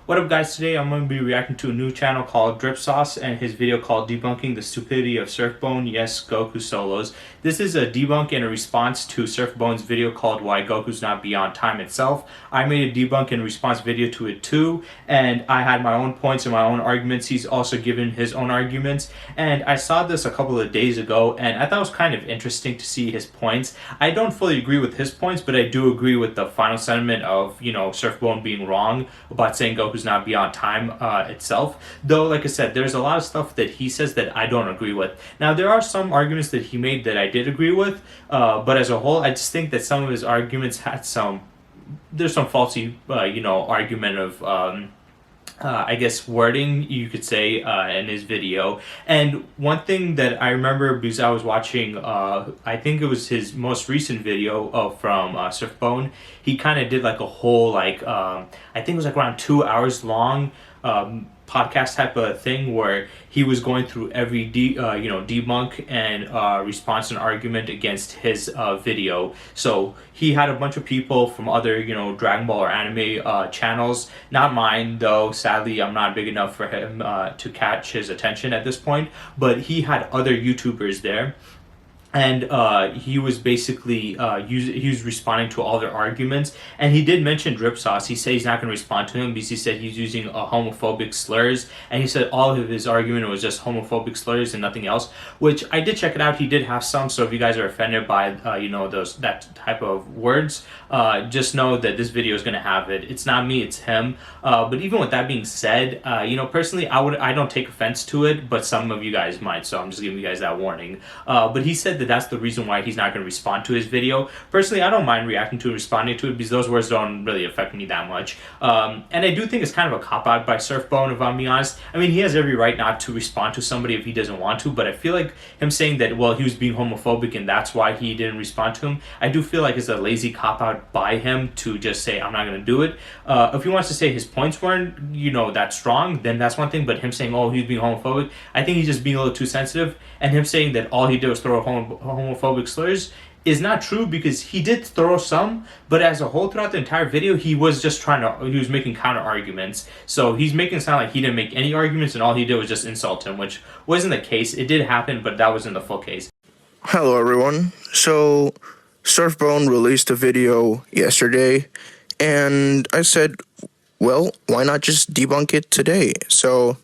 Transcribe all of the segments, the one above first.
What up guys, today I'm going to be reacting to a new channel called Drip Sauce and his video called Debunking the Stupidity of Surfbone, Yes, Goku Solos. This is a debunk and a response to Surfbone's video called Why Goku's Not Beyond Time itself. I made a debunk and response video to it too, and I had my own points and my own arguments. He's also given his own arguments, and I saw this a couple of days ago and I thought it was kind of interesting to see his points. I don't fully agree with his points, but I do agree with the final sentiment of, Surfbone being wrong about saying Goku's not beyond time itself. Though, like I said, there's a lot of stuff that he says that I don't agree with. Now, there are some arguments that he made that I did agree with, but as a whole, I just think that some of his arguments had there's some faulty, argument of, I guess, wording, you could say, in his video. And one thing that I remember, because I was watching, I think it was his most recent video from Surfbone, he kind of did like a whole, I think it was like around 2 hours long, podcast type of thing where he was going through every debunk and response and argument against his video. So he had a bunch of people from other Dragon Ball or anime channels, not mine though. Sadly, I'm not big enough for him to catch his attention at this point, but he had other YouTubers there. And he was basically he was responding to all their arguments, and he did mention Drip Sauce. He said he's not going to respond to him because he said he's using homophobic slurs, and he said all of his argument was just homophobic slurs and nothing else. Which I did check it out. He did have some. So if you guys are offended by that type of words, just know that this video is going to have it. It's not me, it's him. But even with that being said, personally, I don't take offense to it, but some of you guys might. So I'm just giving you guys that warning. But he said that that's the reason why he's not going to respond to his video. Personally, I don't mind reacting to and responding to it because those words don't really affect me that much. And I do think it's kind of a cop-out by Surfbone, if I'm being honest. I mean, he has every right not to respond to somebody if he doesn't want to, but I feel like him saying that, well, he was being homophobic and that's why he didn't respond to him, I do feel like it's a lazy cop-out by him to just say, I'm not going to do it. If he wants to say his points weren't, that strong, then that's one thing, but him saying, oh, he's being homophobic, I think he's just being a little too sensitive, and him saying that all he did was throw homophobic slurs is not true, because he did throw some, but as a whole throughout the entire video he was just he was making counter arguments. So he's making it sound like he didn't make any arguments and all he did was just insult him, which wasn't the case. It did happen, but that wasn't the full case. Hello everyone. So Surfbone released a video yesterday and I said, well, why not just debunk it today? So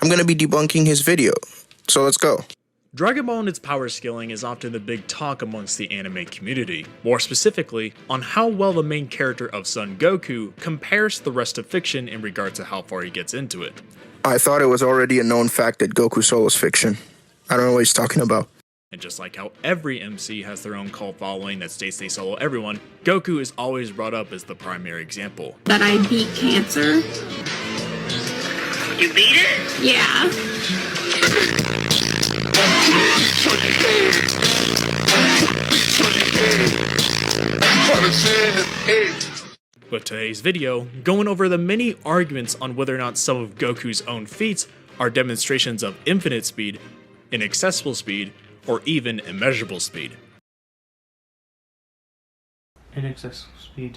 I'm going to be debunking his video. So let's go. Dragon Ball and its power scaling is often the big talk amongst the anime community, more specifically on how well the main character of Son Goku compares to the rest of fiction in regard to how far he gets into it. I thought it was already a known fact that Goku Solo's fiction. I don't know what he's talking about. And just like how every MC has their own cult following that states they solo everyone, Goku is always brought up as the primary example. That I beat cancer. You beat it? Yeah. But today's video, going over the many arguments on whether or not some of Goku's own feats are demonstrations of infinite speed, inaccessible speed, or even immeasurable speed. Inaccessible speed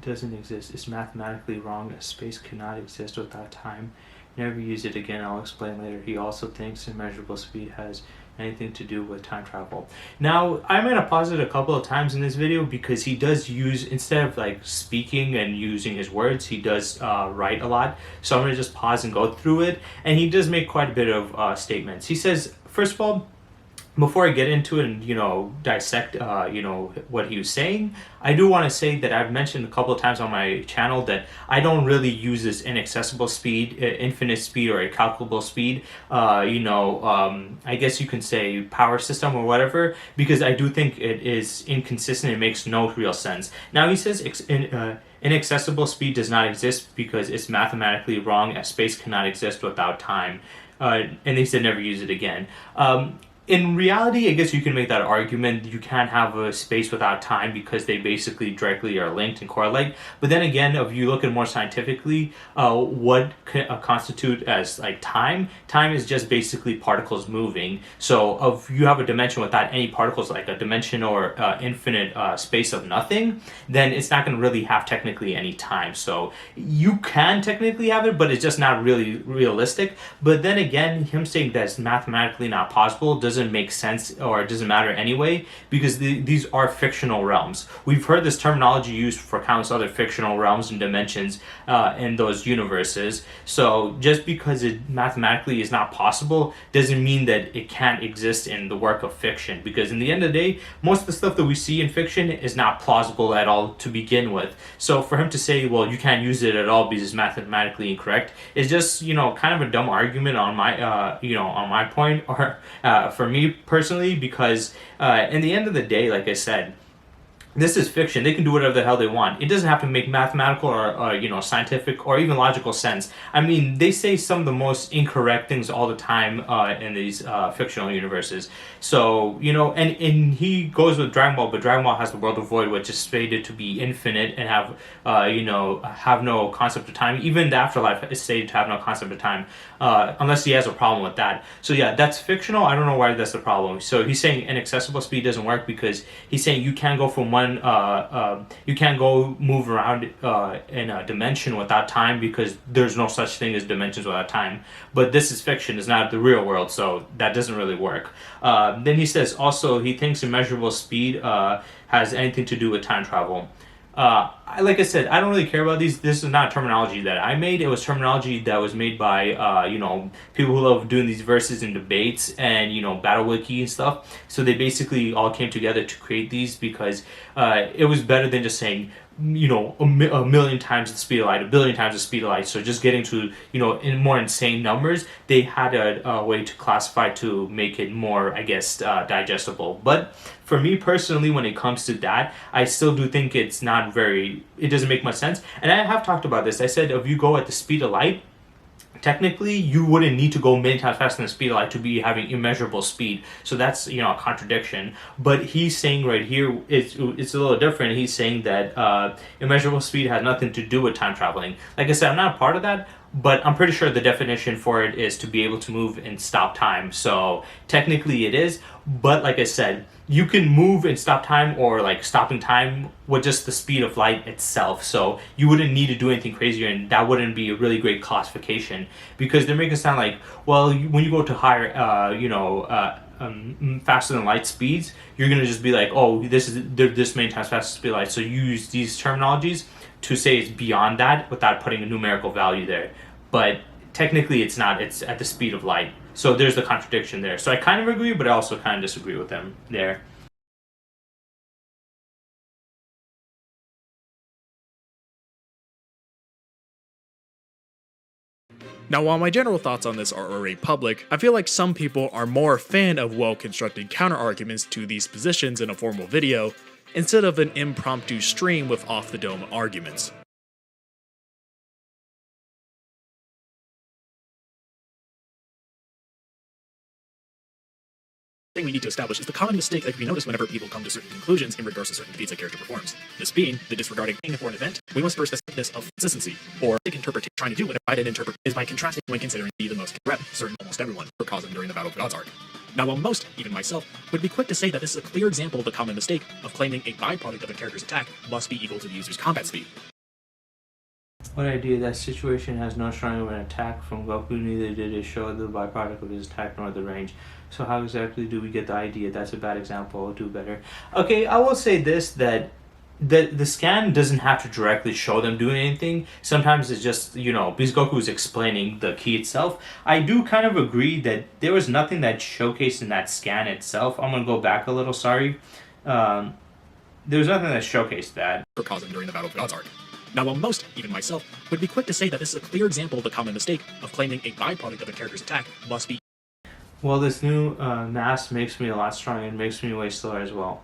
doesn't exist. It's mathematically wrong, as space cannot exist without time. Never use it again, I'll explain later. He also thinks immeasurable speed has anything to do with time travel. Now, I'm going to pause it a couple of times in this video because he does use, instead of speaking and using his words, he does write a lot. So I'm going to just pause and go through it. And he does make quite a bit of statements. He says, first of all, before I get into it and, dissect, what he was saying, I do want to say that I've mentioned a couple of times on my channel that I don't really use this inaccessible speed, infinite speed, or incalculable speed, I guess you can say power system or whatever, because I do think it is inconsistent. It makes no real sense. Now, he says inaccessible speed does not exist because it's mathematically wrong, as space cannot exist without time. And he said never use it again. in reality, I guess you can make that argument. You can't have a space without time because they basically directly are linked and correlate. But then again, if you look at more scientifically, what constitute as like time? Time is just basically particles moving. So if you have a dimension without any particles, like a dimension or infinite space of nothing, then it's not going to really have technically any time. So you can technically have it, but it's just not really realistic. But then again, him saying that's mathematically not possible doesn't make sense, or it doesn't matter anyway, because these are fictional realms. We've heard this terminology used for countless other fictional realms and dimensions in those universes. So just because it mathematically is not possible doesn't mean that it can't exist in the work of fiction, because in the end of the day, most of the stuff that we see in fiction is not plausible at all to begin with. So for him to say, well, you can't use it at all because it's mathematically incorrect, is just, kind of a dumb argument on my on my point, or for me personally, because in the end of the day, like I said, this is fiction. They can do whatever the hell they want. It doesn't have to make mathematical or scientific or even logical sense. I mean, they say some of the most incorrect things all the time in these fictional universes. So and he goes with Dragon Ball, but Dragon Ball has the World of Void, which is stated to be infinite and have have no concept of time. Even the afterlife is stated to have no concept of time, unless he has a problem with that. So yeah, that's fictional. I don't know why that's the problem. So he's saying inaccessible speed doesn't work because he's saying you can't go from one you can't go move around in a dimension without time, because there's no such thing as dimensions without time. But this is fiction, it's not the real world, so that doesn't really work. Then he says also he thinks immeasurable speed has anything to do with time travel. Like I said, I don't really care about these. This is not terminology that I made. It was terminology that was made by people who love doing these verses and debates and battle wiki and stuff. So they basically all came together to create these because it was better than just saying a million times the speed of light, a billion times the speed of light. So just getting to in more insane numbers, they had a way to classify to make it more, I guess, digestible. But for me personally, when it comes to that, I still do think it doesn't make much sense. And I have talked about this. I said if you go at the speed of light, technically you wouldn't need to go many times faster than the speed of light to be having immeasurable speed. So that's a contradiction. But he's saying right here it's a little different. He's saying that immeasurable speed has nothing to do with time traveling. Like I said, I'm not a part of that, but I'm pretty sure the definition for it is to be able to move and stop time. So technically it is, but like I said, you can move and stop time, or like stopping time with just the speed of light itself. So you wouldn't need to do anything crazier, and that wouldn't be a really great classification, because they're making it sound like, well, when you go to higher faster than light speeds, you're gonna just be like, oh, they're this many times faster than speed of light. So you use these terminologies to say it's beyond that without putting a numerical value there. But technically it's not. It's at the speed of light. So there's the contradiction there. So I kind of agree, but I also kind of disagree with them there. Now, while my general thoughts on this are already public, I feel like some people are more a fan of well-constructed counter-arguments to these positions in a formal video, instead of an impromptu stream with off-the-dome arguments. Thing we need to establish is the common mistake that can be noticed whenever people come to certain conclusions in regards to certain feats a character performs. This being the disregarding for an event, we must first establish of consistency, or interpretation. Trying to do what I did interpret is by contrasting when considering the most correct certain almost everyone for causing during the Battle of the Gods arc. Now, while most, even myself, would be quick to say that this is a clear example of the common mistake of claiming a byproduct of a character's attack must be equal to the user's combat speed. What idea that situation has no stronger of an attack from Goku, neither did it show the byproduct of his attack nor the range. So how exactly do we get the idea? That's a bad example. I'll do better. Okay, I will say this, that the scan doesn't have to directly show them doing anything. Sometimes it's just, because Goku is explaining the key itself. I do kind of agree that there was nothing that showcased in that scan itself. I'm going to go back a little, sorry. There was nothing that showcased that. For causing during the Battle of the Gods arc. Now, while most, even myself, would be quick to say that this is a clear example of the common mistake of claiming a byproduct of a character's attack must be. Well, this new mask makes me a lot stronger and makes me way slower as well.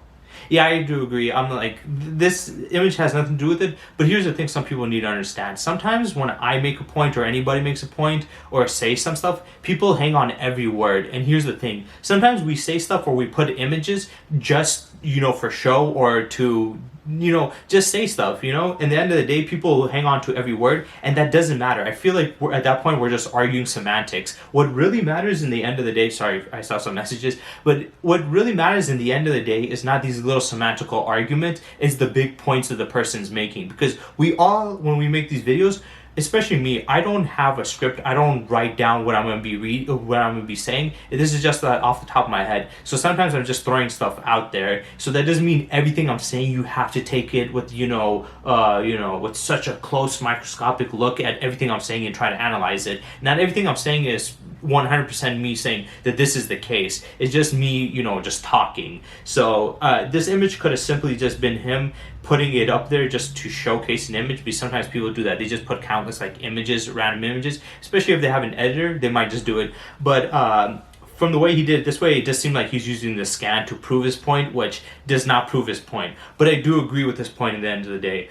Yeah, I do agree. I'm like, this image has nothing to do with it, but here's the thing some people need to understand. Sometimes when I make a point or anybody makes a point or say some stuff, people hang on every word. And here's the thing. Sometimes we say stuff or we put images just, for show or to just say stuff, In the end of the day, people hang on to every word, and that doesn't matter. I feel like at that point, we're just arguing semantics. What really matters in the end of the day, sorry, I saw some messages, but what really matters in the end of the day is not these little semantical arguments, it's the big points that the person's making. Because we all, when we make these videos, especially me, I don't have a script. I don't write down what I'm going to be what I'm going to be saying. This is just off the top of my head. So sometimes I'm just throwing stuff out there. So that doesn't mean everything I'm saying you have to take it with with such a close microscopic look at everything I'm saying and try to analyze it. Not everything I'm saying is 100% me saying that this is the case. It's just me, just talking. So this image could have simply just been him putting it up there just to showcase an image, because sometimes people do that. They just put countless images, random images, especially if they have an editor, they might just do it. But from the way he did it this way, it just seemed like he's using the scan to prove his point, which does not prove his point. But I do agree with this point at the end of the day.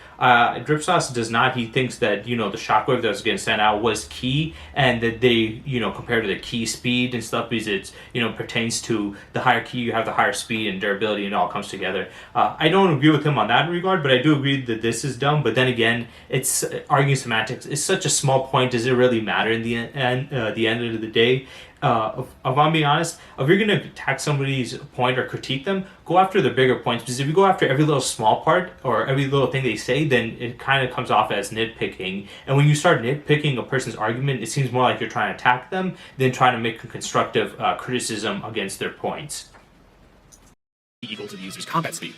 Drip Sauce does not. He thinks that, the shockwave that was getting sent out was key, and that they, compared to the key speed and stuff, because it's, pertains to the higher key, you have the higher speed and durability, and it all comes together. I don't agree with him on that regard, but I do agree that this is dumb. But then again, it's arguing semantics. It's such a small point. Does it really matter in the end of the day? If I'm being honest, if you're going to attack somebody's point or critique them, go after the bigger points. Because if you go after every little small part or every little thing they say, then it kind of comes off as nitpicking. And when you start nitpicking a person's argument, it seems more like you're trying to attack them than trying to make a constructive criticism against their points. Equal to the user's combat speed.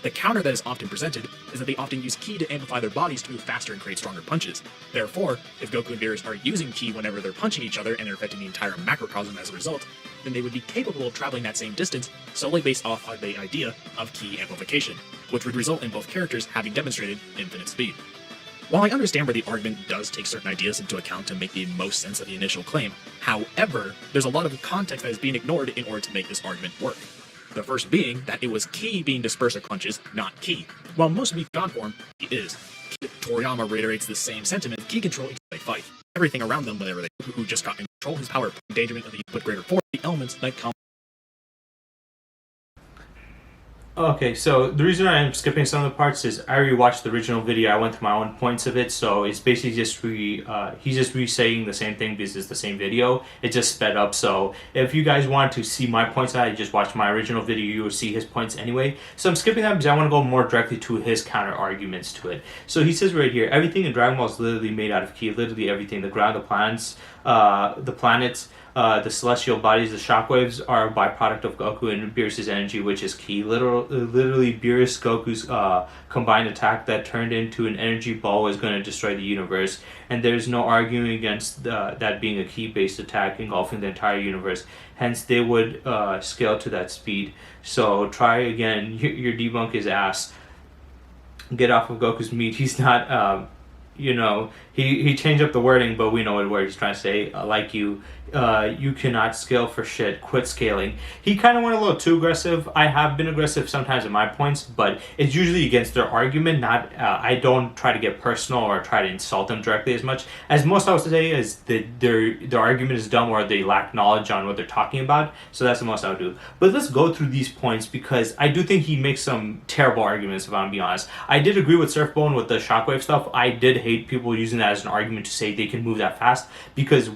The counter that is often presented is that they often use ki to amplify their bodies to move faster and create stronger punches. Therefore, if Goku and Beerus are using ki whenever they're punching each other and they're affecting the entire macrocosm as a result, then they would be capable of traveling that same distance solely based off of the idea of ki amplification, which would result in both characters having demonstrated infinite speed. While I understand where the argument does take certain ideas into account to make the most sense of the initial claim, however, there's a lot of context that is being ignored in order to make this argument work. The first being that it was ki being dispersed of punches, not ki. While most of the God form, ki is. Toriyama reiterates the same sentiment: ki control each they fight. Everything around them, whenever they who just got in control his power, endangerment of the input greater force, the elements that come. Okay, so the reason I'm skipping some of the parts is I rewatched the original video. I went through my own points of it, so it's basically just he's just re-saying the same thing because it's the same video. It just sped up. So if you guys want to see my points, I just watched my original video. You will see his points anyway. So I'm skipping that because I want to go more directly to his counter arguments to it. So he says right here, everything in Dragon Ball is literally made out of ki. Literally everything. The ground, the planets, the celestial bodies, the shockwaves are a byproduct of Goku and Beerus' energy, which is ki. Literally Beerus Goku's combined attack that turned into an energy ball is going to destroy the universe. And there's no arguing against that being a ki-based attack engulfing the entire universe. Hence, they would scale to that speed. So try again. Your debunk is ass. Get off of Goku's meat. He's not... he changed up the wording, but we know what word he's trying to say. Like you cannot scale for shit. Quit scaling. He kind of went a little too aggressive. I have been aggressive sometimes in my points, but it's usually against their argument. Not I don't try to get personal or try to insult them directly as much. As most I would say is that their argument is dumb or they lack knowledge on what they're talking about. So that's the most I would do. But let's go through these points because I do think he makes some terrible arguments, if I'm being honest. I did agree with Surfbone with the shockwave stuff. I did hate people using that as an argument to say they can move that fast because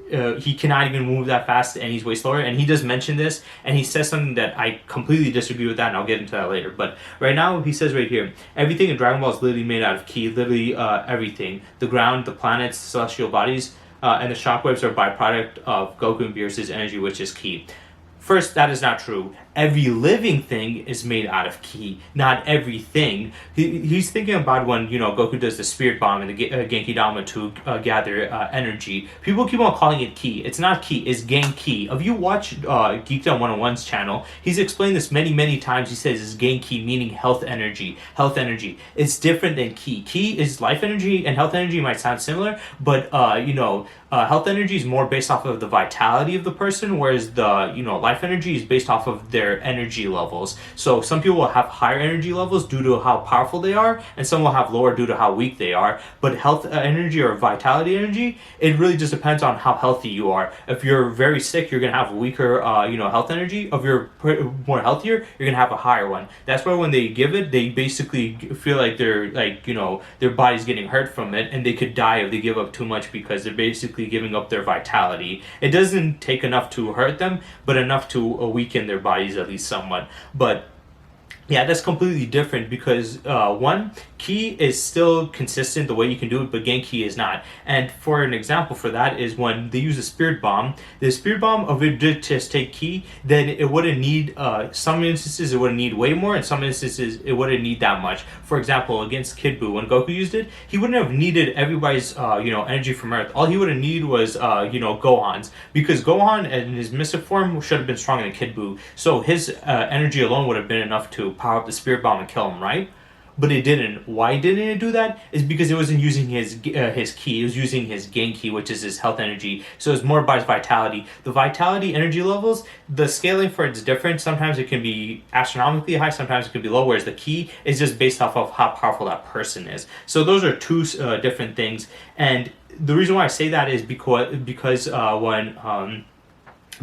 he cannot even move that fast and he's way slower. And he does mention this and he says something that I completely disagree with that, and I'll get into that later. But right now he says right here, everything in Dragon Ball is literally made out of ki. Literally everything. The ground, the planets, the celestial bodies, and the shockwaves are a byproduct of Goku and Beerus' energy, which is ki. First, that is not true. Every living thing is made out of ki, not everything. He's thinking about when, Goku does the spirit bomb and the Genki Dama to gather energy. People keep on calling it ki. It's not ki, it's Genki. If you watch Geekdom 101's channel, he's explained this many, many times. He says it's Genki, meaning health energy. Health energy. It's different than ki. Ki is life energy, and health energy might sound similar, but, Health energy is more based off of the vitality of the person, whereas the life energy is based off of their energy levels. So some people will have higher energy levels due to how powerful they are, and some will have lower due to how weak they are. But health energy or vitality energy, it really just depends on how healthy you are. If you're very sick, you're gonna have weaker health energy. If you're more healthier, you're gonna have a higher one. That's why when they give it, they basically feel like they're their body's getting hurt from it, and they could die if they give up too much, because they're basically giving up their vitality. It doesn't take enough to hurt them, but enough to weaken their bodies at least somewhat. But yeah, that's completely different, because one, ki is still consistent the way you can do it, but Genki is not. And for an example for that is when they use a spirit bomb. The spirit bomb, if it did just take ki, then it wouldn't need, some instances it wouldn't need way more, and some instances it wouldn't need that much. For example, against Kid Buu, when Goku used it, he wouldn't have needed everybody's energy from Earth. All he would have needed was Gohan's, because Gohan in his mystic form should have been stronger than Kid Buu. So his energy alone would have been enough to power up the spirit bomb and kill him, right? But it didn't. Why didn't it do that? Is because it wasn't using his ki. It was using his Genki, which is his health energy. So it's more about his vitality. The vitality energy levels, the scaling for it's different. Sometimes it can be astronomically high. Sometimes it can be low. Whereas the ki is just based off of how powerful that person is. So those are two different things. And the reason why I say that is because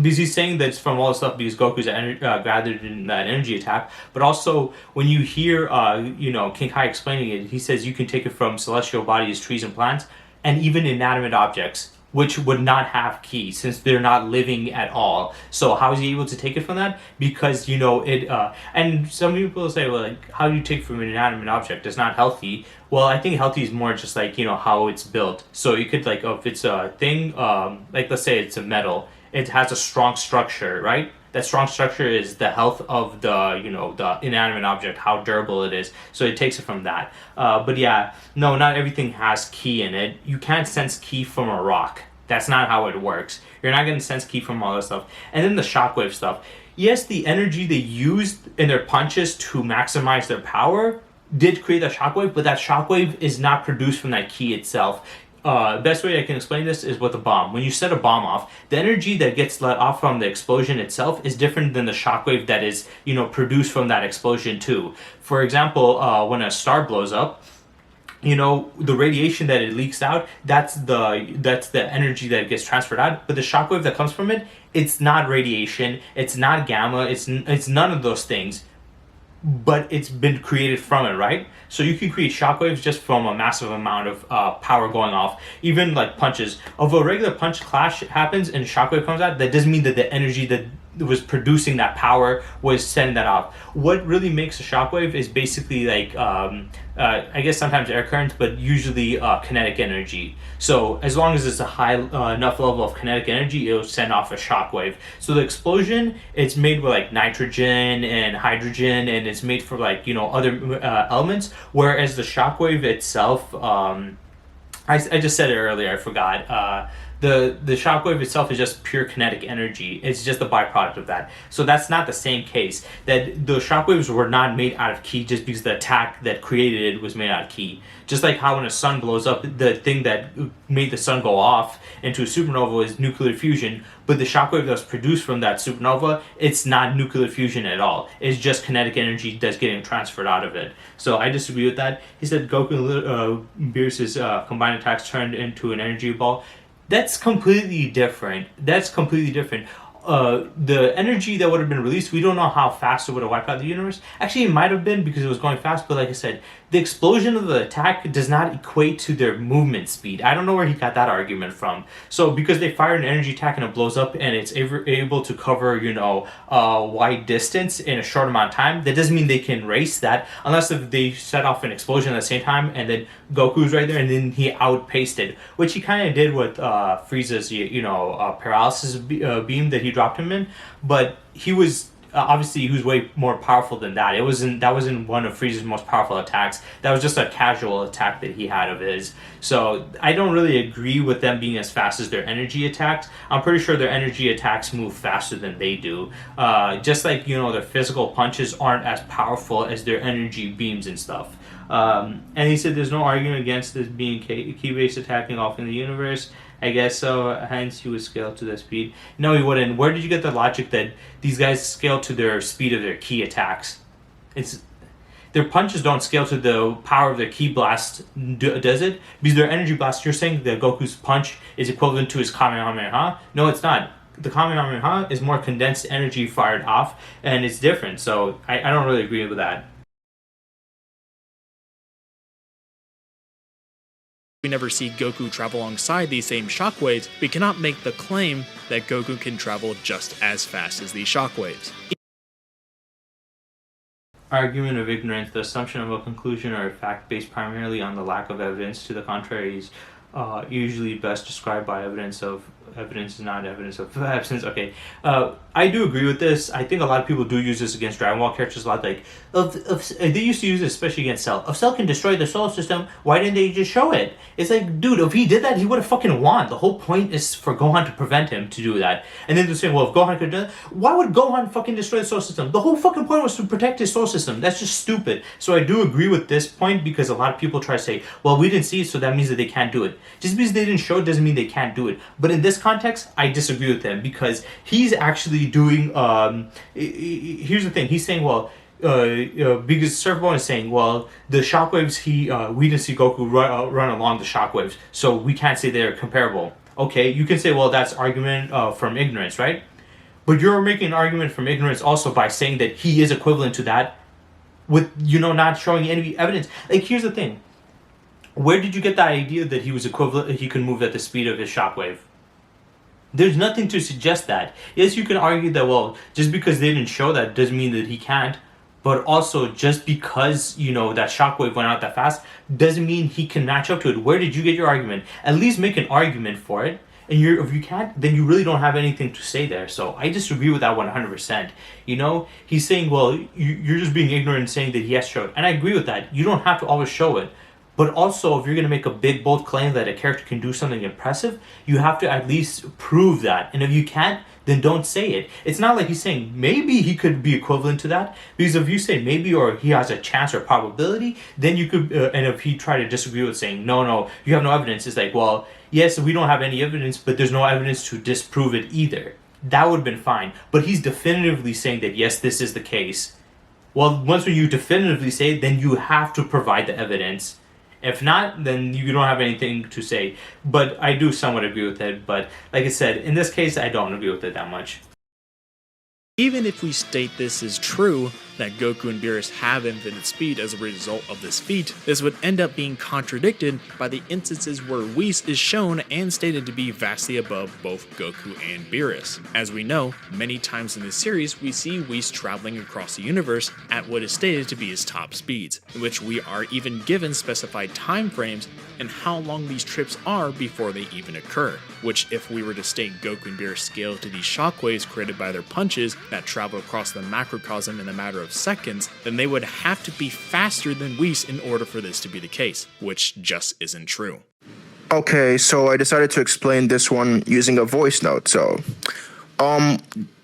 he's saying that it's from all the stuff because Goku's gathered in that energy attack, but also when you hear King Kai explaining it, he says you can take it from celestial bodies, trees and plants, and even inanimate objects, which would not have ki since they're not living at all. So how is he able to take it from that? Because it and some people say, well, like, how do you take from an inanimate object? It's not healthy. Well, I think healthy is more just like how it's built. So you could if it's a thing, like let's say it's a metal. It has a strong structure, right? That strong structure is the health of the inanimate object, how durable it is. So it takes it from that. But yeah, no, not everything has ki in it. You can't sense ki from a rock. That's not how it works. You're not going to sense ki from all this stuff. And then the shockwave stuff. Yes, the energy they used in their punches to maximize their power did create that shockwave, but that shockwave is not produced from that ki itself. Best way I can explain this is with a bomb. When you set a bomb off, the energy that gets let off from the explosion itself is different than the shockwave that is, produced from that explosion too. For example, when a star blows up, the radiation that it leaks out, that's the energy that gets transferred out. But the shockwave that comes from it, it's not radiation, it's not gamma, it's none of those things. But it's been created from it, right? So you can create shockwaves just from a massive amount of power going off. Even like punches. If a regular punch clash happens and a shockwave comes out, that doesn't mean that the energy that was producing that power was sending that off. What really makes a shockwave is basically like I guess sometimes air currents, but usually kinetic energy. So as long as it's a high enough level of kinetic energy, it'll send off a shockwave. So the explosion, it's made with like nitrogen and hydrogen, and it's made for like other elements. Whereas the shockwave itself, I just said it earlier, I forgot. The shockwave itself is just pure kinetic energy. It's just a byproduct of that. So that's not the same case. That the shockwaves were not made out of ki just because the attack that created it was made out of ki. Just like how when a sun blows up, the thing that made the sun go off into a supernova is nuclear fusion, but the shockwave that's produced from that supernova, it's not nuclear fusion at all. It's just kinetic energy that's getting transferred out of it. So I disagree with that. He said Goku Beerus's combined attacks turned into an energy ball. That's completely different. The energy that would have been released, we don't know how fast it would have wiped out the universe. Actually, it might have been because it was going fast, but like I said, the explosion of the attack does not equate to their movement speed. I don't know where he got that argument from. So because they fire an energy attack and it blows up and it's able to cover, a wide distance in a short amount of time, that doesn't mean they can race that unless if they set off an explosion at the same time and then Goku's right there and then he outpaced it, which he kind of did with Frieza's, paralysis beam that he dropped him in, but he was obviously he was way more powerful than that. That wasn't one of Frieza's most powerful attacks. That was just a casual attack that he had of his. So I don't really agree with them being as fast as their energy attacks. I'm pretty sure their energy attacks move faster than they do. Just like their physical punches aren't as powerful as their energy beams and stuff. And he said there's no argument against this being ki-based attacking off in the universe. I guess so. Hence, he would scale to the speed. No, he wouldn't. Where did you get the logic that these guys scale to their speed of their ki attacks? It's their punches don't scale to the power of their ki blast, does it? Because their energy blast. You're saying that Goku's punch is equivalent to his Kamehameha? No, it's not. The Kamehameha is more condensed energy fired off, and it's different. So I don't really agree with that. We never see Goku travel alongside these same shockwaves, we cannot make the claim that Goku can travel just as fast as these shockwaves. Argument of ignorance, the assumption of a conclusion or a fact based primarily on the lack of evidence to the contrary is usually best described by evidence is not evidence of absence. Okay, I do agree with this. I think a lot of people do use this against Dragon Ball characters a lot. Like, they used to use this especially against Cell. If Cell can destroy the solar system, why didn't they just show it? It's like, dude, if he did that, he would have fucking won. The whole point is for Gohan to prevent him to do that. And then they're saying, well, if Gohan could do that, why would Gohan fucking destroy the solar system? The whole fucking point was to protect his solar system. That's just stupid. So I do agree with this point because a lot of people try to say, well, we didn't see it, so that means that they can't do it. Just because they didn't show it doesn't mean they can't do it. But in this context, I disagree with him because he's actually doing. Here's the thing. He's saying, well, because Surf Bone is saying, well, the shockwaves we didn't see Goku run along the shockwaves, so we can't say they're comparable. Okay, you can say, well, that's argument from ignorance, right? But you're making an argument from ignorance also by saying that he is equivalent to that, with not showing any evidence. Like, here's the thing. Where did you get the idea that he was equivalent? He could move at the speed of his shockwave? There's nothing to suggest that. Yes, you can argue that, well, just because they didn't show that doesn't mean that he can't. But also, just because, that shockwave went out that fast doesn't mean he can match up to it. Where did you get your argument? At least make an argument for it. And if you can't, then you really don't have anything to say there. So I disagree with that 100%. He's saying, well, you're just being ignorant and saying that he has showed. And I agree with that. You don't have to always show it. But also, if you're going to make a big, bold claim that a character can do something impressive, you have to at least prove that. And if you can't, then don't say it. It's not like he's saying maybe he could be equivalent to that. Because if you say maybe or he has a chance or probability, then you could, and if he tried to disagree with saying, no, you have no evidence, it's like, well, yes, we don't have any evidence, but there's no evidence to disprove it either. That would have been fine. But he's definitively saying that, yes, this is the case. Well, once when you definitively say it, then you have to provide the evidence. If not, then you don't have anything to say. But I do somewhat agree with it. But like I said, in this case, I don't agree with it that much. Even if we state this is true, that Goku and Beerus have infinite speed as a result of this feat, this would end up being contradicted by the instances where Whis is shown and stated to be vastly above both Goku and Beerus. As we know, many times in this series we see Whis traveling across the universe at what is stated to be his top speeds, in which we are even given specified time frames and how long these trips are before they even occur, which if we were to state Goku and Beerus scale to these shockwaves created by their punches that travel across the macrocosm in a matter of seconds, then they would have to be faster than Whis in order for this to be the case, which just isn't true. Okay, so I decided to explain this one using a voice note. So,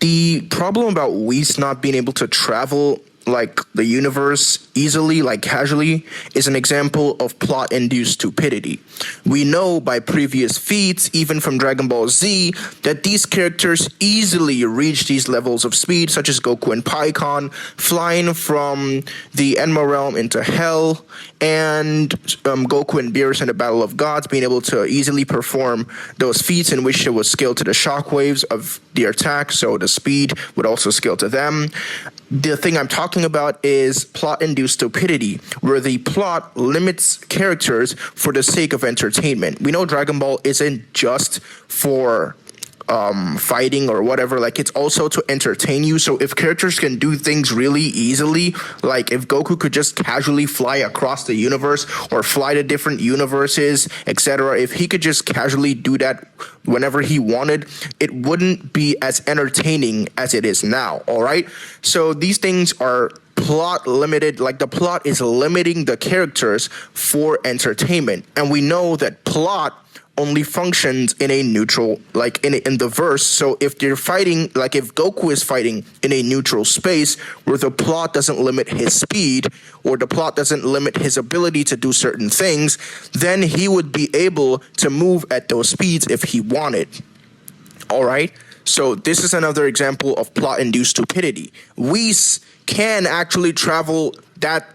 the problem about Whis not being able to travel like the universe easily, like casually, is an example of plot-induced stupidity. We know by previous feats, even from Dragon Ball Z, that these characters easily reach these levels of speed, such as Goku and Pikkon, flying from the Enma realm into Hell, and Goku and Beerus in the Battle of Gods being able to easily perform those feats in which it was scaled to the shockwaves of the attack, so the speed would also scale to them. The thing I'm talking about is plot-induced stupidity, where the plot limits characters for the sake of entertainment. We know Dragon Ball isn't just for fighting or whatever, like it's also to entertain you. So if characters can do things really easily, like if Goku could just casually fly across the universe or fly to different universes, etc., if he could just casually do that whenever he wanted, it wouldn't be as entertaining as it is now, all right? So these things are plot limited, like the plot is limiting the characters for entertainment. And we know that plot only functions in a neutral, like in the verse. So if you're fighting, like if Goku is fighting in a neutral space where the plot doesn't limit his speed or the plot doesn't limit his ability to do certain things, then he would be able to move at those speeds if he wanted. All right. So this is another example of plot-induced stupidity. Whis can actually travel that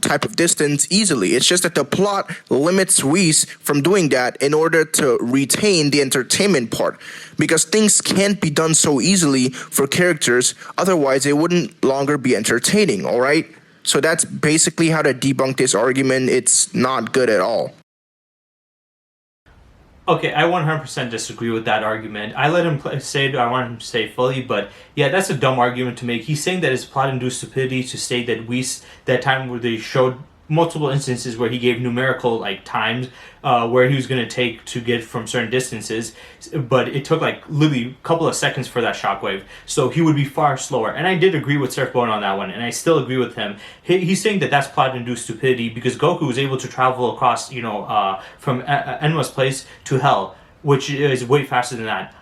type of distance easily. It's just that the plot limits Whis from doing that in order to retain the entertainment part, because things can't be done so easily for characters, otherwise they wouldn't longer be entertaining, all right? So that's basically how to debunk this argument. It's not good at all. Okay, I 100% disagree with that argument. I let him say it, I want him to say it fully, but yeah, that's a dumb argument to make. He's saying that it's plot-induced stupidity to state that that time where they showed multiple instances where he gave numerical like times where he was going to take to get from certain distances, but it took like literally a couple of seconds for that shockwave, so he would be far slower. And I did agree with Surfbone on that one, and I still agree with him. He's saying that that's plot-induced stupidity because Goku was able to travel across, from Enma's place to Hell, which is way faster than that.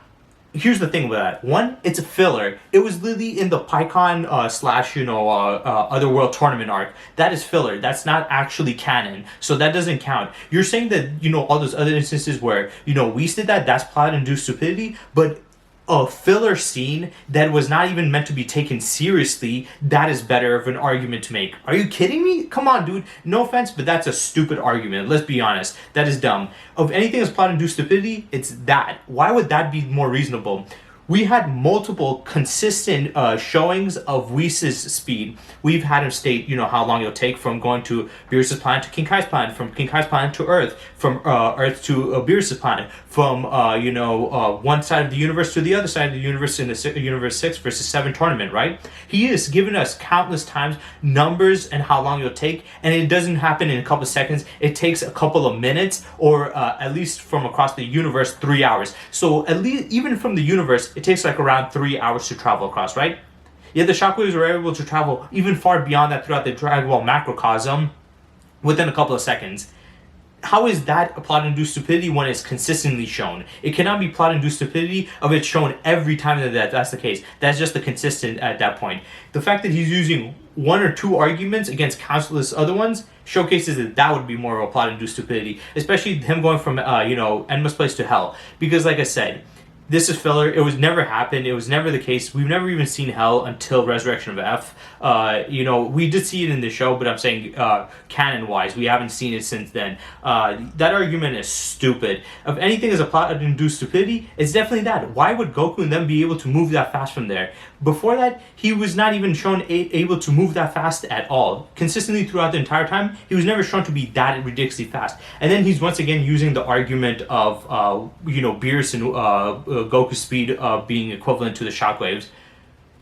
Here's the thing with that. One, it's a filler. It was literally in the PyCon slash Otherworld tournament arc. That is filler. That's not actually canon. So that doesn't count. You're saying that, all those other instances where, Whis did that, that's plot-induced stupidity, but a filler scene that was not even meant to be taken seriously, that is better of an argument to make. Are you kidding me? Come on, dude. No offense, but that's a stupid argument. Let's be honest. That is dumb. Of anything that's plot-induced stupidity, it's that. Why would that be more reasonable? We had multiple consistent showings of Whis' speed. We've had him state, how long it'll take from going to Beerus' planet to King Kai's planet, from King Kai's planet to Earth, from Earth to Beerus' planet, from one side of the universe to the other side of the universe in the Universe 6 versus 7 tournament, right? He has given us countless times numbers and how long it'll take, and it doesn't happen in a couple of seconds. It takes a couple of minutes, or at least from across the universe, 3 hours. So at least even from the universe, it takes like around 3 hours to travel across, right? Yet the shockwaves were able to travel even far beyond that throughout the Dragon Ball macrocosm within a couple of seconds. How is that a plot-induced stupidity when it's consistently shown? It cannot be plot-induced stupidity if it's shown every time that's the case. That's just the consistent at that point. The fact that he's using one or two arguments against countless other ones showcases that would be more of a plot-induced stupidity, especially him going from Enma's place to Hell. Because like I said, this is filler. It was never happened. It was never the case. We've never even seen Hell until Resurrection of F. We did see it in the show, but I'm saying canon-wise, we haven't seen it since then. That argument is stupid. If anything is a plot-induced stupidity, it's definitely that. Why would Goku and them be able to move that fast from there? Before that, he was not even shown able to move that fast at all. Consistently throughout the entire time, he was never shown to be that ridiculously fast. And then he's once again using the argument of, Beerus and Goku's speed being equivalent to the shockwaves.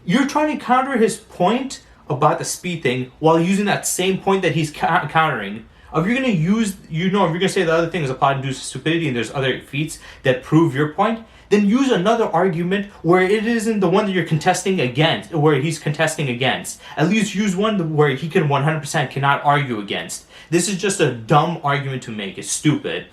You're trying to counter his point about the speed thing while using that same point that he's countering. If you're gonna if you're gonna say the other thing is a plot-induced stupidity and there's other feats that prove your point, then use another argument where it isn't the one that you're contesting against, where he's contesting against. At least use one where he can 100% cannot argue against. This is just a dumb argument to make. It's stupid.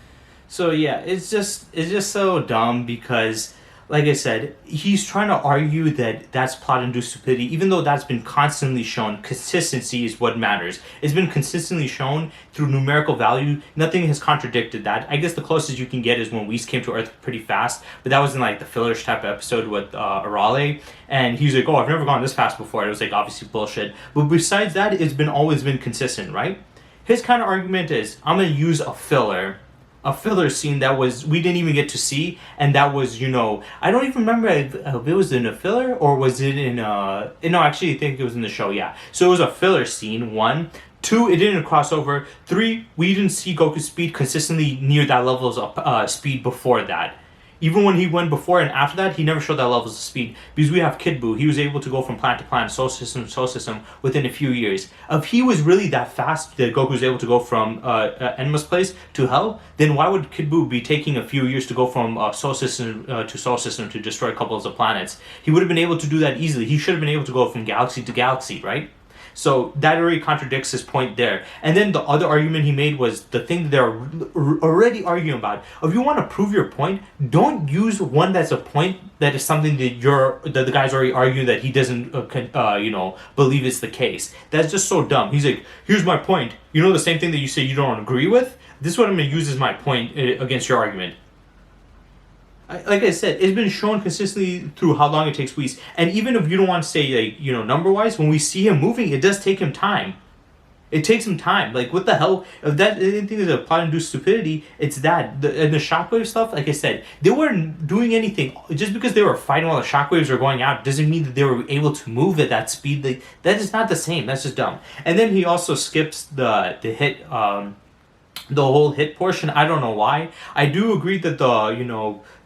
So yeah, it's just so dumb because, like I said, he's trying to argue that that's plot-induced stupidity, even though that's been constantly shown. Consistency is what matters. It's been consistently shown through numerical value. Nothing has contradicted that. I guess the closest you can get is when Whis came to Earth pretty fast, but that was in like the fillerish type of episode with Arale, and he's like, oh, I've never gone this fast before. It was like obviously bullshit. But besides that, it's always been consistent, right? His kind of argument is, I'm going to use a filler scene that we didn't even get to see, and that was, I don't even remember if it was in a filler or was it in no, actually I think it was in the show, yeah. So it was a filler scene, 1. 2, it didn't cross over. 3, we didn't see Goku's speed consistently near that levels of speed before that. Even when he went before and after that, he never showed that levels of speed. Because we have Kid Buu. He was able to go from planet to planet, solar system to solar system within a few years. If he was really that fast that Goku was able to go from Enma's place to Hell, then why would Kid Buu be taking a few years to go from solar system to destroy a couple of planets? He would have been able to do that easily. He should have been able to go from galaxy to galaxy, right? So that already contradicts his point there. And then the other argument he made was the thing that they're already arguing about. If you want to prove your point, don't use one that's a point that is something that the guy's already arguing that he doesn't believe is the case. That's just so dumb. He's like, here's my point. You know, the same thing that you say you don't agree with? This is what I'm going to use as my point against your argument. Like I said, it's been shown consistently through how long it takes Whis. And even if you don't want to say, like, number-wise, when we see him moving, it does take him time. It takes him time. Like, what the hell? If that anything is a plot-induced stupidity, it's that. And the shockwave stuff, like I said, they weren't doing anything. Just because they were fighting while the shockwaves were going out doesn't mean that they were able to move at that speed. That is not the same. That's just dumb. And then he also skips the hit, the whole hit portion. I don't know why. I do agree that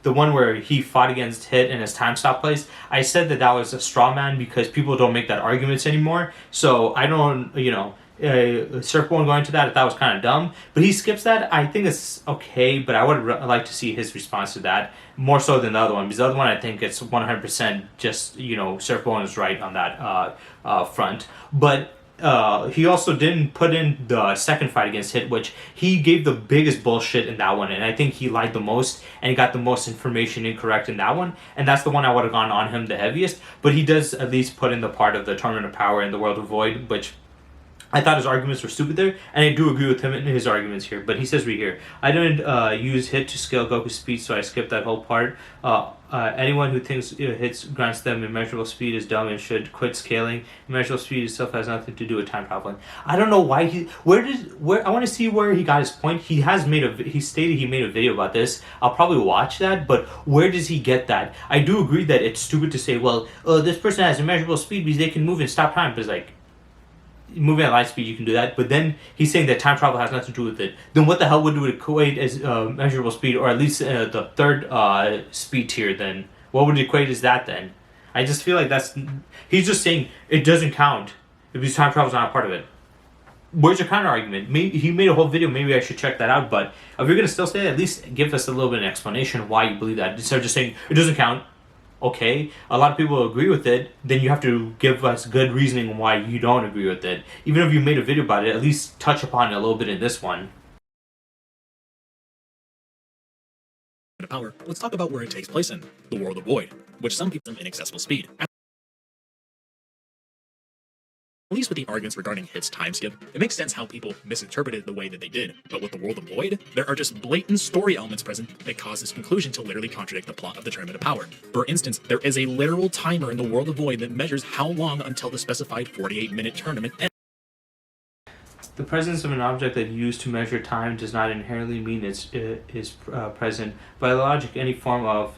the one where he fought against Hit and his time stop place, I said that was a straw man because people don't make that arguments anymore. So I don't, Surfbone going to that, I thought was kind of dumb. But he skips that. I think it's okay, but I would like to see his response to that more so than the other one. Because the other one, I think it's 100% just, Surfbone is right on that front. But he also didn't put in the second fight against Hit, which he gave the biggest bullshit in that one, and I think he lied the most and he got the most information incorrect in that one, and that's the one I would have gone on him the heaviest. But he does at least put in the part of the Tournament of Power and the World of Void, which I thought his arguments were stupid there, and I do agree with him in his arguments here. But he says right here, I didn't use Hit to scale Goku's speed, so I skipped that whole part. Anyone who thinks Hit grants them immeasurable speed is dumb and should quit scaling. Immeasurable speed itself has nothing to do with time traveling. I don't know why I want to see where he got his point. He stated he made a video about this. I'll probably watch that, but where does he get that? I do agree that it's stupid to say, well, this person has immeasurable speed because they can move and stop time. But it's like, moving at light speed, you can do that, but then he's saying that time travel has nothing to do with it. Then what the hell would it equate as measurable speed, or at least the third speed tier? Then what would it equate as that? Then I just feel like he's just saying it doesn't count if time travel is not a part of it. Where's your counter argument? Maybe he made a whole video. Maybe I should check that out. But if you're gonna still say that, at least give us a little bit of an explanation why you believe that, instead of just saying it doesn't count. Okay, a lot of people agree with it, then you have to give us good reasoning why you don't agree with it. Even if you made a video about it, at least touch upon it a little bit in this one. Power, let's talk about where it takes place in the World of Void, which some people have inaccessible speed. At least with the arguments regarding Hit's time skip, it makes sense how people misinterpreted the way that they did. But with the World of Void, there are just blatant story elements present that cause this conclusion to literally contradict the plot of the Tournament of Power. For instance, there is a literal timer in the World of Void that measures how long until the specified 48-minute tournament ends. The presence of an object that used to measure time does not inherently mean it is present. By logic, any form of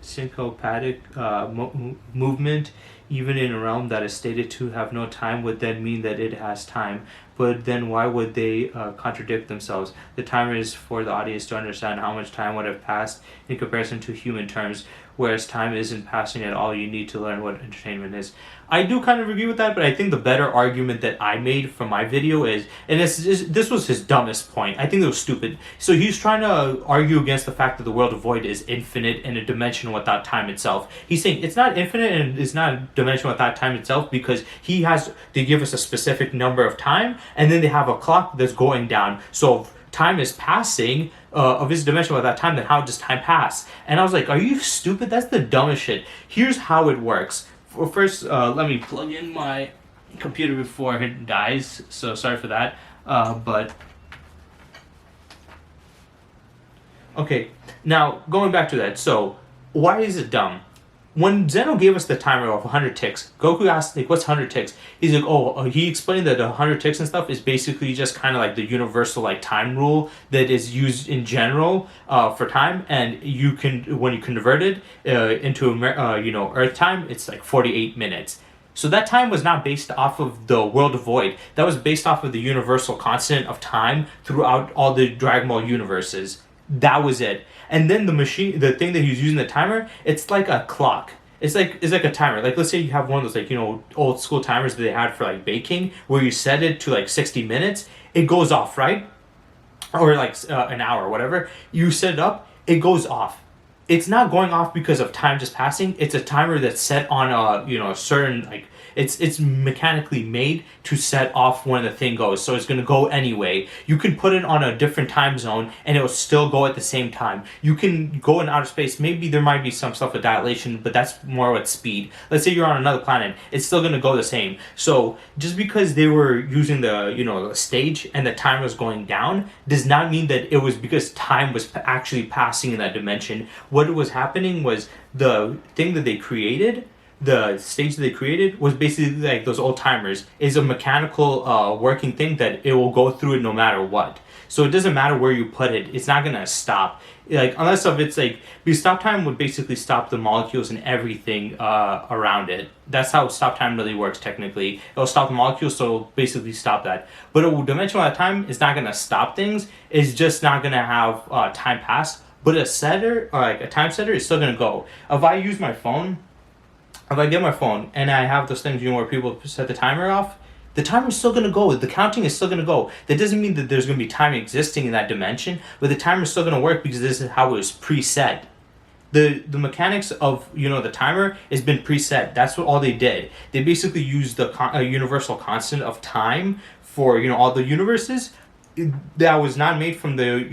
syncopatic movement, even in a realm that is stated to have no time, would then mean that it has time. But then why would they contradict themselves? The timer is for the audience to understand how much time would have passed in comparison to human terms, whereas time isn't passing at all. You need to learn what entertainment is. I do kind of agree with that, but I think the better argument that I made from my video is, and this was his dumbest point. I think it was stupid. So he's trying to argue against the fact that the World of Void is infinite in a dimension without time itself. He's saying it's not infinite and it's not a dimension without time itself because they give us a specific number of time and then they have a clock that's going down. So if time is passing of his dimension without time, then how does time pass? And I was like, are you stupid? That's the dumbest shit. Here's how it works. Well, first, let me plug in my computer before it dies, so sorry for that, but... Okay, now, going back to that, so, why is it dumb? When Zeno gave us the timer of 100 ticks, Goku asked, like, what's 100 ticks? He's like, he explained that the 100 ticks and stuff is basically just kind of like the universal, like, time rule that is used in general for time, and you can, when you convert it into, Earth time, it's like 48 minutes. So that time was not based off of the World of Void. That was based off of the universal constant of time throughout all the Dragon Ball universes. That was it. And then the thing that he was using the timer, it's like a clock. It's like a timer. Like, let's say you have one of those, like, old school timers that they had for, like, baking, where you set it to, like, 60 minutes. It goes off, right? Or, like, an hour or whatever. You set it up, it goes off. It's not going off because of time just passing. It's a timer that's set on a certain, like, It's mechanically made to set off when the thing goes, so it's going to go anyway. You can put it on a different time zone and it will still go at the same time. You can go in outer space, maybe there might be some stuff with dilation, but that's more with speed. Let's say you're on another planet, it's still going to go the same. So just because they were using the stage and the time was going down does not mean that it was because time was actually passing in that dimension. What was happening was the thing that they created, the stage that they created, was basically like those old timers, is a mechanical working thing that it will go through it no matter what. So it doesn't matter where you put it, it's not gonna stop. Like, unless of it's like, because stop time would basically stop the molecules and everything around it. That's how stop time really works technically. It'll stop the molecules, so it'll basically stop that. But a dimensional at time is not gonna stop things. It's just not gonna have time pass. But a setter, or like a time setter, is still gonna go. If I use my phone, if I get my phone and I have those things, where people set the timer off, the timer's still gonna go. The counting is still gonna go. That doesn't mean that there's gonna be time existing in that dimension, but the timer's still gonna work because this is how it was preset. The mechanics of the timer has been preset. That's what all they did. They basically used the universal constant of time for all the universes. That was not made from the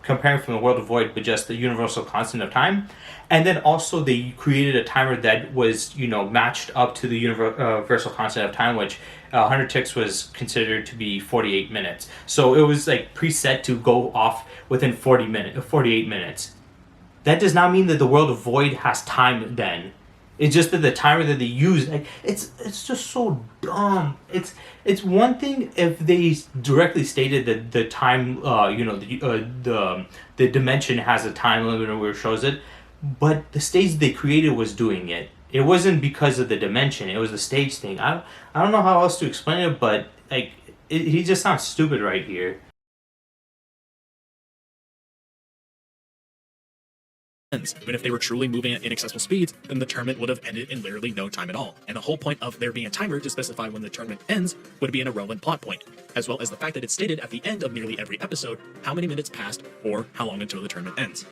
comparing from the world of void, but just the universal constant of time. And then also they created a timer that was matched up to the universal constant of time, which 100 ticks was considered to be 48 minutes. So it was like preset to go off within 48 minutes. That does not mean that the world of void has time then. It's just that the timer that they use, like, it's just so dumb. It's one thing if they directly stated that the time, the dimension has a time limit where it shows it, but the stage they created was doing it. It wasn't because of the dimension. It was the stage thing. I don't know how else to explain it, but like he just sounds stupid right here. Even if they were truly moving at inaccessible speeds, then the tournament would have ended in literally no time at all. And the whole point of there being a timer to specify when the tournament ends would be an irrelevant plot point, as well as the fact that it's stated at the end of nearly every episode how many minutes passed or how long until the tournament ends.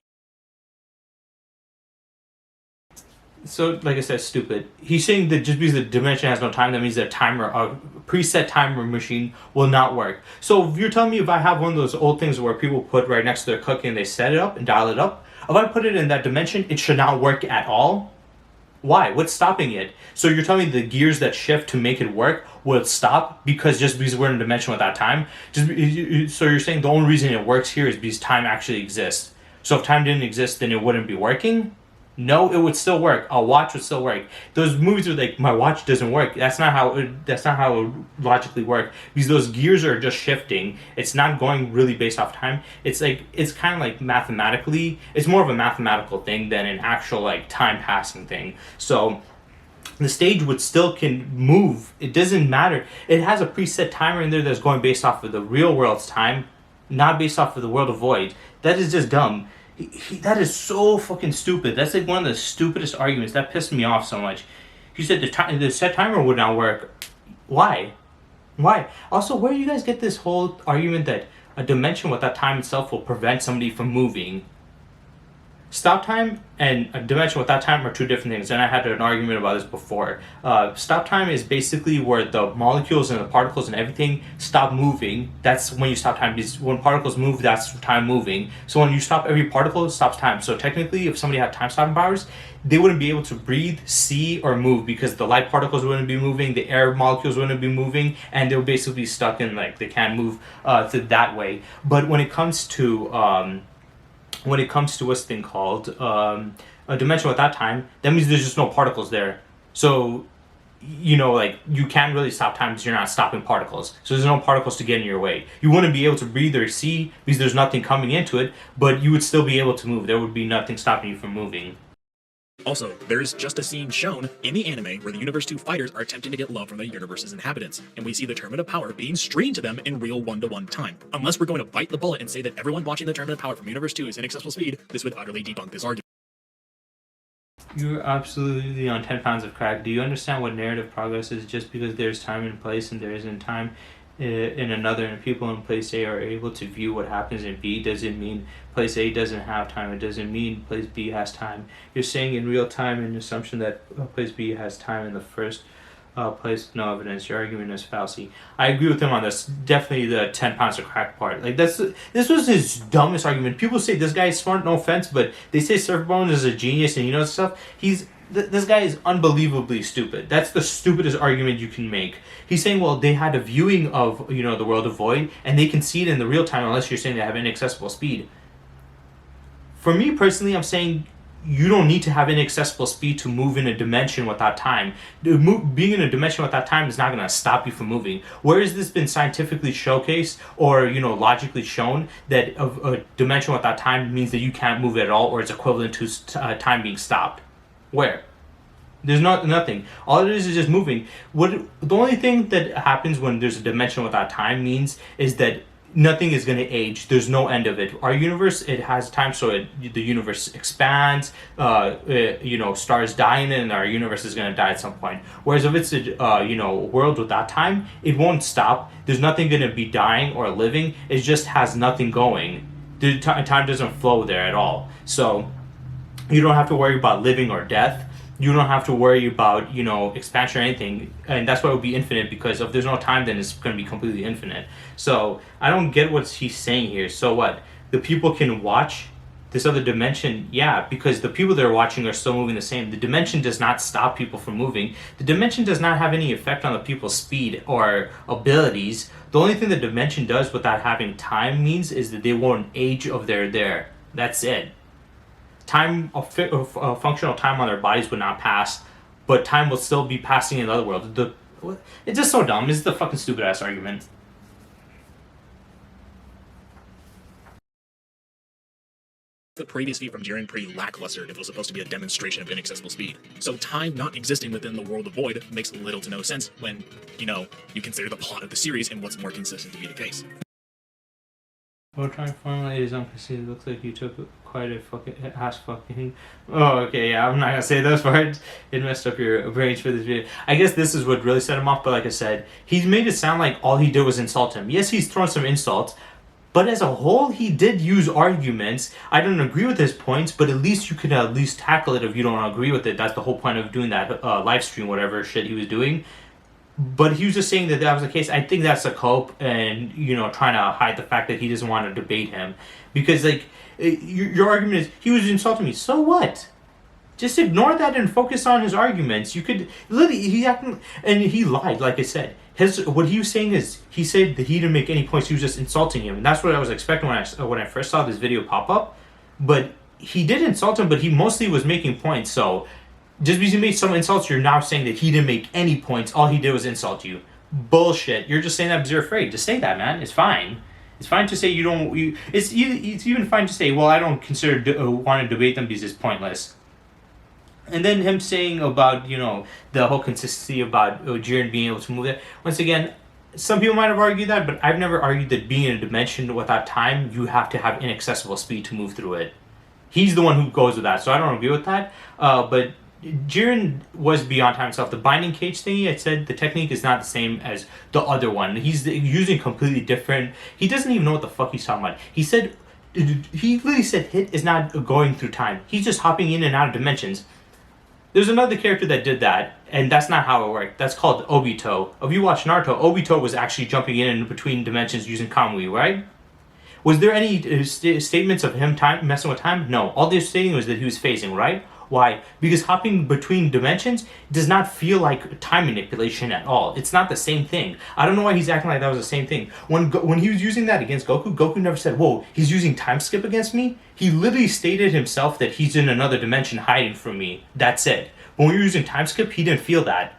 So, like I said, stupid. He's saying that just because the dimension has no time, that means that a preset timer machine will not work. So, if you're telling me if I have one of those old things where people put right next to their cookie and they set it up and dial it up, if I put it in that dimension, it should not work at all? Why? What's stopping it? So you're telling me the gears that shift to make it work will stop because we're in a dimension without time? So you're saying the only reason it works here is because time actually exists. So if time didn't exist, then it wouldn't be working? No, it would still work. A watch would still work. Those movies are like, my watch doesn't work. That's not how it logically works, because those gears are just shifting. It's not going really based off time. It's kind of like mathematically. It's more of a mathematical thing than an actual like time passing thing. So the stage would still can move. It doesn't matter. It has a preset timer in there that's going based off of the real world's time, not based off of the world of void. That is just dumb. That is so fucking stupid. That's like one of the stupidest arguments. That pissed me off so much. He said the set timer would not work. Why? Also, where do you guys get this whole argument that a dimension without time itself will prevent somebody from moving? Stop time and a dimension without time are two different things, and I had an argument about this before. Stop time is basically where the molecules and the particles and everything stop moving. That's when you stop time, because when particles move, that's time moving. So when you stop every particle, it stops time. So technically, if somebody had time stopping powers, they wouldn't be able to breathe, see, or move, because the light particles wouldn't be moving, the air molecules wouldn't be moving, and they'll basically be stuck in, like, they can't move that way. But when it comes to what's thing called a dimension without time, that means there's just no particles there. So like, you can't really stop time because you're not stopping particles. So there's no particles to get in your way. You wouldn't be able to breathe or see because there's nothing coming into it, but you would still be able to move. There would be nothing stopping you from moving. Also, there's just a scene shown in the anime where the Universe 2 fighters are attempting to get love from the universe's inhabitants, and we see the Tournament of Power being streamed to them in real 1-to-1 time. Unless we're going to bite the bullet and say that everyone watching the Tournament of Power from Universe 2 is inaccessible speed, this would utterly debunk this argument. You're absolutely on 10 pounds of crack. Do you understand what narrative progress is? Just because there's time and place and there isn't time in another, and people in place A are able to view what happens in B, doesn't mean place A doesn't have time. It doesn't mean place B has time. You're saying in real time an assumption that place B has time in the first place with no evidence. Your argument is fallacy. I agree with him on this. Definitely the 10 pounds of crack part. Like this was his dumbest argument. People say this guy is smart, no offense, but they say Surfbone is a genius and he knows stuff. This guy is unbelievably stupid. That's the stupidest argument you can make. He's saying, well, they had a viewing of, you know, the world of Void, and they can see it in the real time unless you're saying they have inaccessible speed. For me personally, I'm saying you don't need to have inaccessible speed to move in a dimension without time. Being in a dimension without time is not going to stop you from moving. Where has this been scientifically showcased or, you know, logically shown that a dimension without time means that you can't move at all or it's equivalent to time being stopped? Where? There's nothing. All it is just moving. The only thing that happens when there's a dimension without time means is that nothing is going to age. There's no end of it. Our universe, it has time, so the universe expands. You know, stars die in it, and our universe is going to die at some point. Whereas if it's a you know, world without time, it won't stop. There's nothing going to be dying or living. It just has nothing going. The time doesn't flow there at all. So you don't have to worry about living or death. You don't have to worry about, you know, expansion or anything. And that's why it would be infinite, because if there's no time, then it's going to be completely infinite. So I don't get what he's saying here. So what? The people can watch this other dimension? Yeah, because the people they're watching are still moving the same. The dimension does not stop people from moving. The dimension does not have any effect on the people's speed or abilities. The only thing the dimension does without having time means is that they won't age if they're there. That's it. Time of functional time on their bodies would not pass, but time will still be passing in the other world. It's just so dumb. This is the fucking stupid ass argument. The previous feat from Jiren pretty lackluster if it was supposed to be a demonstration of inaccessible speed. So time not existing within the world of Void makes little to no sense when, you know, you consider the plot of the series and what's more consistent to be the case. While trying to formulate his own conceit, it looks like you took quite a fucking ass fucking. Oh, okay, yeah, I'm not gonna say those words. It messed up your brains for this video. I guess this is what really set him off, but like I said, he's made it sound like all he did was insult him. Yes, he's thrown some insults, but as a whole, he did use arguments. I don't agree with his points, but at least you could at least tackle it if you don't agree with it. That's the whole point of doing that live stream, whatever shit he was doing. But he was just saying that was the case. I think that's a cope and, you know, trying to hide the fact that he doesn't want to debate him. Because, like, your argument is, he was insulting me. So what? Just ignore that and focus on his arguments. You could, literally, and he lied, like I said. What he was saying is, he said that he didn't make any points, he was just insulting him. And that's what I was expecting when I first saw this video pop up. But he did insult him, but he mostly was making points, so just because you made some insults, you're now saying that he didn't make any points. All he did was insult you. Bullshit. You're just saying that because you're afraid. Just say that, man. It's fine. It's fine to say you don't. It's even fine to say, well, I don't consider want to debate them because it's pointless. And then him saying about, you know, the whole consistency about Jiren being able to move it. Once again, some people might have argued that, but I've never argued that being in a dimension without time, you have to have inaccessible speed to move through it. He's the one who goes with that, so I don't agree with that. But Jiren was beyond time himself. The binding cage thingy, I said the technique is not the same as the other one. He's using completely different. He doesn't even know what the fuck he's talking about. He literally said hit is not going through time. He's just hopping in and out of dimensions. There's another character that did that, and that's not how it worked. That's called Obito. If you watch Naruto, Obito was actually jumping in and between dimensions using Kamui, right? Was there any statements of him messing with time? No. All they're stating was that he was phasing, right? Why? Because hopping between dimensions does not feel like time manipulation at all. It's not the same thing. I don't know why he's acting like that was the same thing. When he was using that against Goku, Goku never said, whoa, he's using time skip against me? He literally stated himself that he's in another dimension hiding from me. That's it. When we were using time skip, he didn't feel that.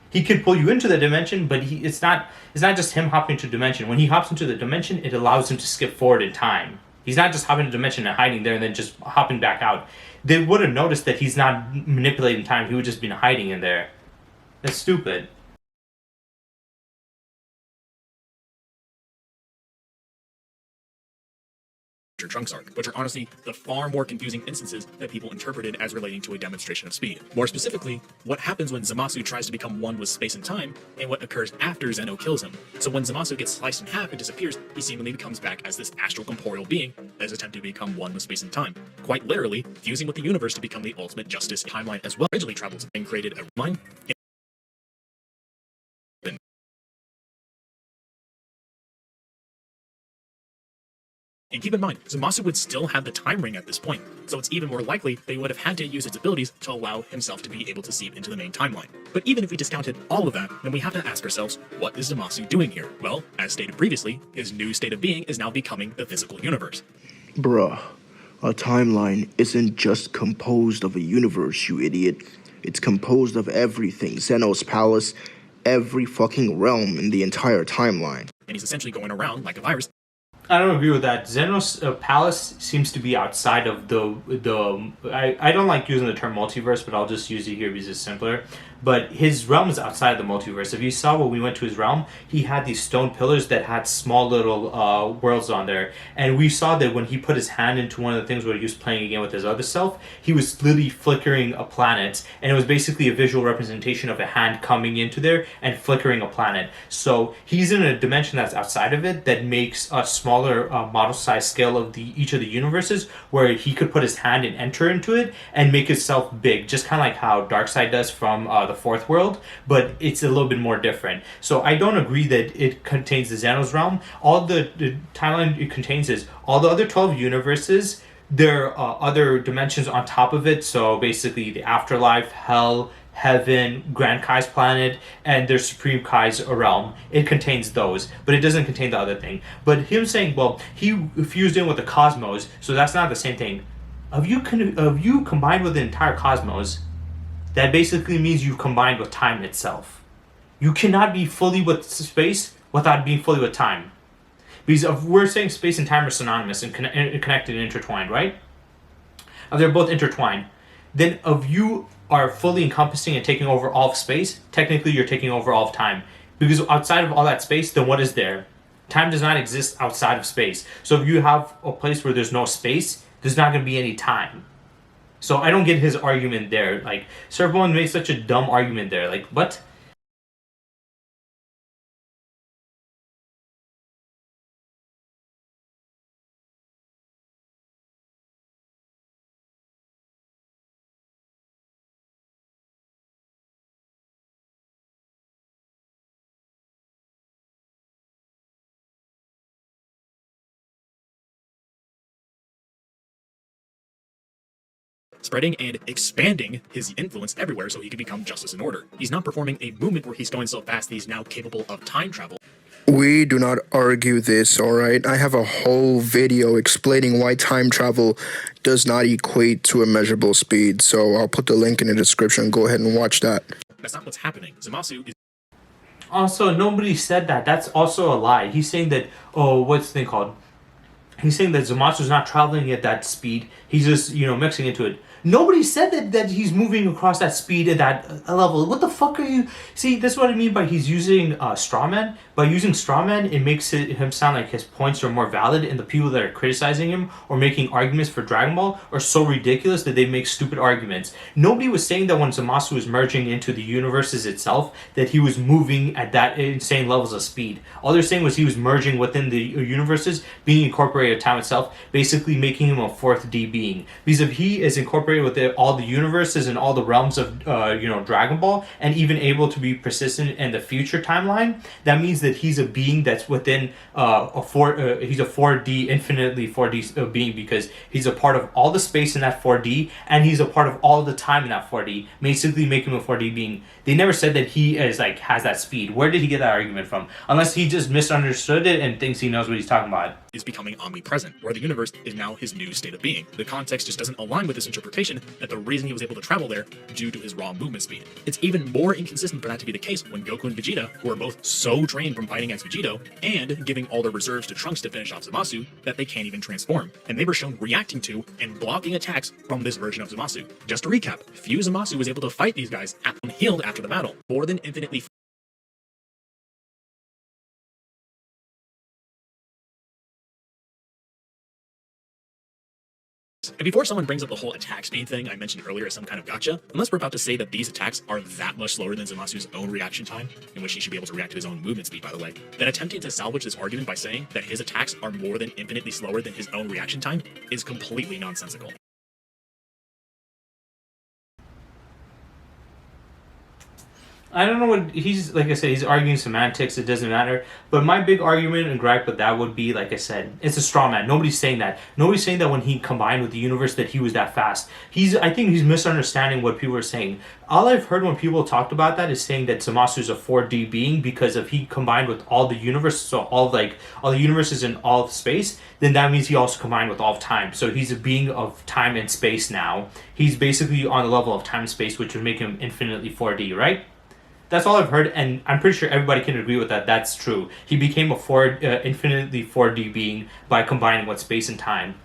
He could pull you into the dimension, but it's not just him hopping into dimension. When he hops into the dimension, it allows him to skip forward in time. He's not just hopping into dimension and hiding there and then just hopping back out. They would have noticed that he's not manipulating time. He would just been hiding in there. That's stupid. Trunks arc, which are honestly the far more confusing instances that people interpreted as relating to a demonstration of speed. More specifically, what happens when Zamasu tries to become one with space and time, and what occurs after Zeno kills him. So when Zamasu gets sliced in half and disappears, he seemingly becomes back as this astral corporeal being that is attempting to become one with space and time. Quite literally, fusing with the universe to become the ultimate justice timeline as well. Originally traveled and created a mind And keep in mind, Zamasu would still have the time ring at this point, so it's even more likely that he would have had to use its abilities to allow himself to be able to seep into the main timeline. But even if we discounted all of that, then we have to ask ourselves, what is Zamasu doing here? Well, as stated previously, his new state of being is now becoming the physical universe. Bruh, a timeline isn't just composed of a universe, you idiot. It's composed of everything. Zeno's palace, every fucking realm in the entire timeline. And he's essentially going around like a virus. I don't agree with that. Xenos Palace seems to be outside of the. I don't like using the term multiverse, but I'll just use it here because it's simpler. But his realm is outside of the multiverse. If you saw when we went to his realm, he had these stone pillars that had small little worlds on there, and we saw that when he put his hand into one of the things where he was playing again with his other self, he was literally flickering a planet, and it was basically a visual representation of a hand coming into there and flickering a planet. So he's in a dimension that's outside of it that makes a smaller model size scale of each of the universes, where he could put his hand and enter into it and make himself big, just kind of like how Darkseid does from the fourth world, but it's a little bit more different. So I don't agree that it contains the Xenos realm. All the timeline it contains is all the other 12 universes. There are other dimensions on top of it. So basically the afterlife, hell, heaven, Grand Kai's planet, and there's Supreme Kai's realm. It contains those, but it doesn't contain the other thing. But him saying, well, he fused in with the cosmos, so that's not the same thing. Of you combined with the entire cosmos, that basically means you've combined with time itself. You cannot be fully with space without being fully with time. Because if we're saying space and time are synonymous and connected and intertwined, right? If they're both intertwined, then if you are fully encompassing and taking over all of space, technically you're taking over all of time. Because outside of all that space, then what is there? Time does not exist outside of space. So if you have a place where there's no space, there's not going to be any time. So I don't get his argument there. Like, Surfbone made such a dumb argument there. Like, what? Spreading and expanding his influence everywhere so he could become justice and order. He's not performing a movement where he's going so fast that he's now capable of time travel. We do not argue this, alright? I have a whole video explaining why time travel does not equate to a measurable speed, so I'll put the link in the description. Go ahead and watch that. That's not what's happening. Zamasu is Also, nobody said that. That's also a lie. He's saying that, oh, what's the thing called? He's saying that Zamasu's not traveling at that speed. He's just, mixing into it. Nobody said that he's moving across that speed at that level. What the fuck are you... See, that's what I mean by he's using strawman. By using strawman, it makes him sound like his points are more valid, and the people that are criticizing him or making arguments for Dragon Ball are so ridiculous that they make stupid arguments. Nobody was saying that when Zamasu was merging into the universes itself, that he was moving at that insane levels of speed. All they're saying was he was merging within the universes, being incorporated with time itself, basically making him a 4th D being. Because if he is incorporated with all the universes and all the realms of Dragon Ball, and even able to be persistent in the future timeline, that means that he's a being that's within he's a 4D, infinitely 4D being, because he's a part of all the space in that 4D, and he's a part of all the time in that 4D, basically making him a 4D being. They never said that he is has that speed. Where did he get that argument from? Unless he just misunderstood it and thinks he knows what he's talking about. Is becoming omnipresent, where the universe is now his new state of being. The context just doesn't align with this interpretation that the reason he was able to travel there due to his raw movement speed. It's even more inconsistent for that to be the case when Goku and Vegeta, who are both so trained from fighting as Vegito and giving all their reserves to Trunks to finish off Zamasu, that they can't even transform. And they were shown reacting to and blocking attacks from this version of Zamasu. Just to recap, few Zamasu was able to fight these guys unhealed after the battle, more than infinitely. And before someone brings up the whole attack speed thing I mentioned earlier as some kind of gotcha, unless we're about to say that these attacks are that much slower than Zamasu's own reaction time, in which he should be able to react to his own movement speed, by the way, then attempting to salvage this argument by saying that his attacks are more than infinitely slower than his own reaction time is completely nonsensical. I don't know what he's like. I said, he's arguing semantics. It doesn't matter. But my big argument and gripe with that would be, like I said, it's a straw man. Nobody's saying that. Nobody's saying that when he combined with the universe that he was that fast. I think he's misunderstanding what people are saying. All I've heard when people talked about that is saying that Zamasu is a 4D being because if he combined with all the universe, so all the universes in all of space, then that means he also combined with all of time. So he's a being of time and space now. He's basically on the level of time and space, which would make him infinitely 4D, right? That's all I've heard, and I'm pretty sure everybody can agree with that. That's true. He became a infinitely 4D being by combining with space and time.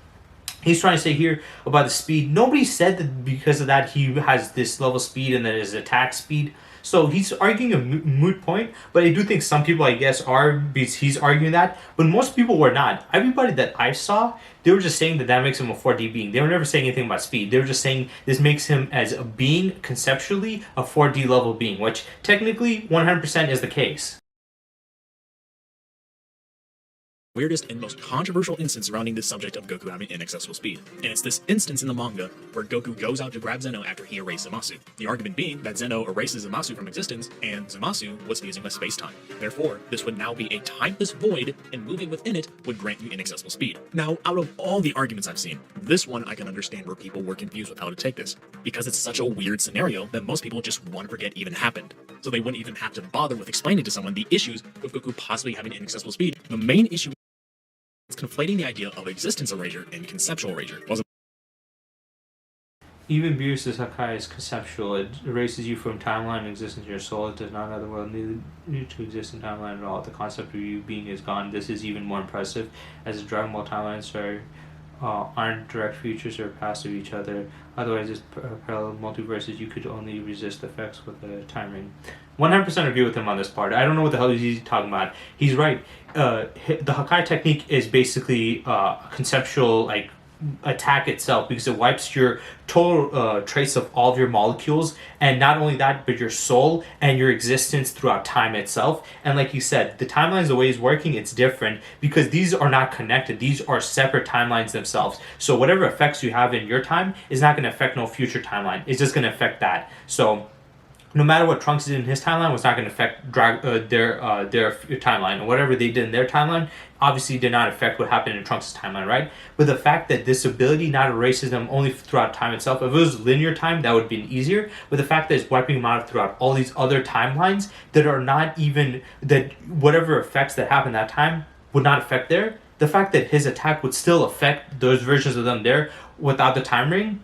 He's trying to say here about the speed. Nobody said that because of that he has this level speed and that his attack speed. So he's arguing a moot point, but I do think some people, I guess, are because he's arguing that. But most people were not. Everybody that I saw, they were just saying that that makes him a 4D being. They were never saying anything about speed. They were just saying this makes him as a being, conceptually, a 4D level being, which technically 100% is the case. Weirdest and most controversial instance surrounding this subject of Goku having inaccessible speed. And it's this instance in the manga where Goku goes out to grab Zeno after he erased Zamasu. The argument being that Zeno erases Zamasu from existence and Zamasu was fusing with space-time. Therefore, this would now be a timeless void and moving within it would grant you inaccessible speed. Now, out of all the arguments I've seen, this one I can understand where people were confused with how to take this, because it's such a weird scenario that most people just want to forget even happened. So they wouldn't even have to bother with explaining to someone the issues with Goku possibly having inaccessible speed. The main issue is conflating the idea of existence erasure and conceptual erasure. Even Beerus' Hakai is conceptual. It erases you from timeline and existence in your soul. It does not have the world need to exist in timeline at all. The concept of you being is gone. This is even more impressive, as the Dragon Ball timelines aren't direct futures or past of each other. Otherwise, it's parallel multiverses. You could only resist effects with a time ring. 100% agree with him on this part. I don't know what the hell he's talking about. He's right. The Hakai technique is basically conceptual, like attack itself, because it wipes your total trace of all of your molecules, and not only that, but your soul and your existence throughout time itself. And like you said, the timelines, the way it's working, it's different because these are not connected. These are separate timelines themselves. So whatever effects you have in your time is not going to affect no future timeline. It's just going to affect that. So no matter what Trunks did in his timeline was not going to affect their timeline, and whatever they did in their timeline obviously did not affect what happened in Trunks' timeline, right? But the fact that this ability not erases them only throughout time itself, if it was linear time, that would be easier. But the fact that it's wiping them out throughout all these other timelines that are not even, that whatever effects that happen that time would not affect there, the fact that his attack would still affect those versions of them there without the time ring,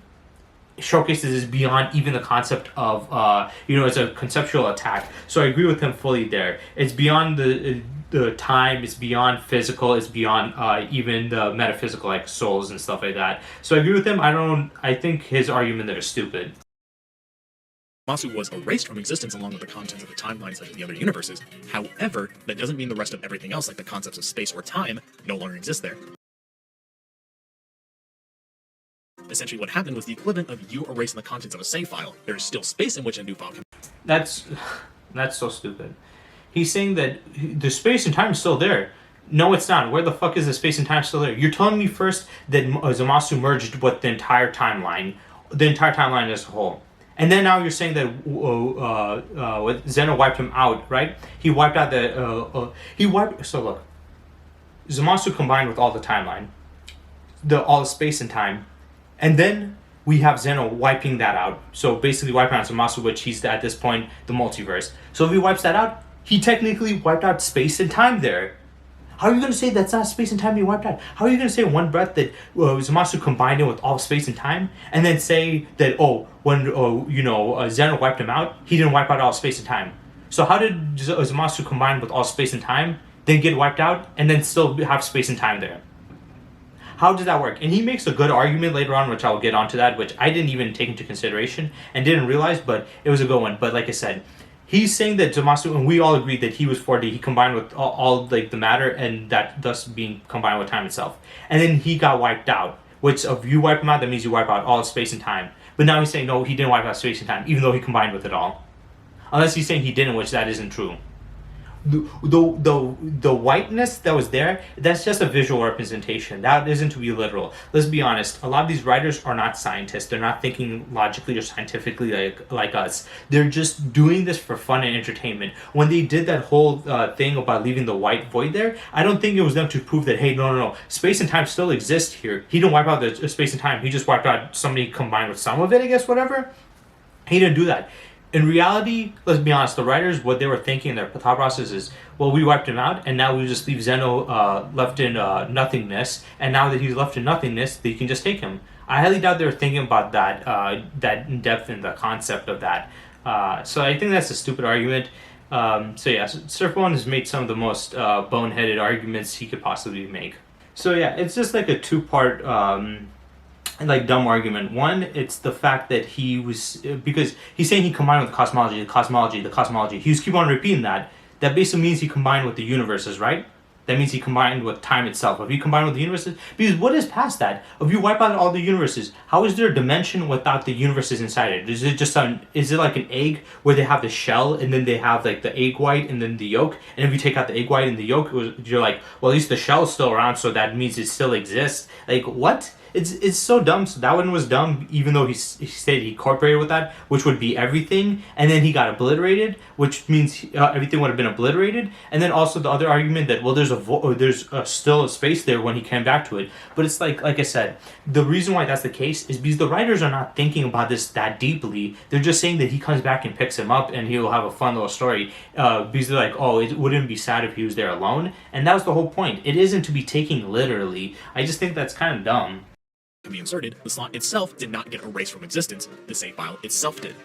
showcases is beyond even the concept of it's a conceptual attack. So I agree with him fully there. It's beyond the time, it's beyond physical, it's beyond even the metaphysical, like souls and stuff like that. So I agree with him. I think his argument there is stupid. Zamasu was erased from existence along with the contents of the timelines such as the other universes. However, that doesn't mean the rest of everything else, like the concepts of space or time, no longer exist there. Essentially what happened was the equivalent of you erasing the contents of a save file. There is still space in which a new file can... That's so stupid. He's saying that the space and time is still there. No, it's not. Where the fuck is the space and time still there? You're telling me first that Zamasu merged with the entire timeline as a whole. And then now you're saying that Zeno wiped him out, right? He wiped out so look. Zamasu combined with all the timeline. All the space and time. And then we have Zeno wiping that out. So basically wiping out Zamasu, which he's at this point the multiverse. So if he wipes that out, he technically wiped out space and time there. How are you going to say that's not space and time being wiped out? How are you going to say in one breath that Zamasu combined it with all space and time, and then say that when Zeno wiped him out, he didn't wipe out all space and time? So how did Zamasu combine with all space and time, then get wiped out, and then still have space and time there? How does that work? And he makes a good argument later on, which I'll get onto that, which I didn't even take into consideration and didn't realize, but it was a good one. But like I said, he's saying that Zamasu, and we all agreed that he was 4D, he combined with all like the matter, and that thus being combined with time itself. And then he got wiped out, which if you wipe him out, that means you wipe out all space and time. But now he's saying, no, he didn't wipe out space and time, even though he combined with it all. Unless he's saying he didn't, which that isn't true. the whiteness that was there, that's just a visual representation. That isn't to be literal. Let's be honest. A lot of these writers are not scientists. They're not thinking logically or scientifically like us. They're just doing this for fun and entertainment. When they did that whole thing about leaving the white void there, I don't think it was them to prove that, hey, no, space and time still exist here. He didn't wipe out the space and time. He just wiped out somebody combined with some of it, I guess, whatever. He didn't do that. In reality, let's be honest, the writers, what they were thinking, their thought process is, well, we wiped him out, and now we just leave Zeno left in nothingness, and now that he's left in nothingness, they can just take him. I highly doubt they were thinking about that in depth in the concept of that. So I think that's a stupid argument. So yeah, Surfbone has made some of the most boneheaded arguments he could possibly make. So yeah, it's just like a two-part like dumb argument. One, it's the fact that he was, because he's saying he combined with the cosmology. He was keep on repeating that. That basically means he combined with the universes, right? That means he combined with time itself. If you combine with the universes, because what is past that? If you wipe out all the universes, how is there a dimension without the universes inside it? Is it just is it like an egg where they have the shell and then they have like the egg white and then the yolk? And if you take out the egg white and the yolk, you're like, well, at least the shell is still around, so that means it still exists. Like, what? It's so dumb. So that one was dumb, even though he said he incorporated with that, which would be everything, and then he got obliterated, which means everything would have been obliterated. And then also the other argument that, well, there's still a space there when he came back to it. But it's like I said, the reason why that's the case is because the writers are not thinking about this that deeply. They're just saying that he comes back and picks him up and he'll have a fun little story, because they're like, oh, it wouldn't be sad if he was there alone. And that was the whole point. It isn't to be taken literally. I just think that's kind of dumb. To be inserted, the slot itself did not get erased from existence, the save file itself did.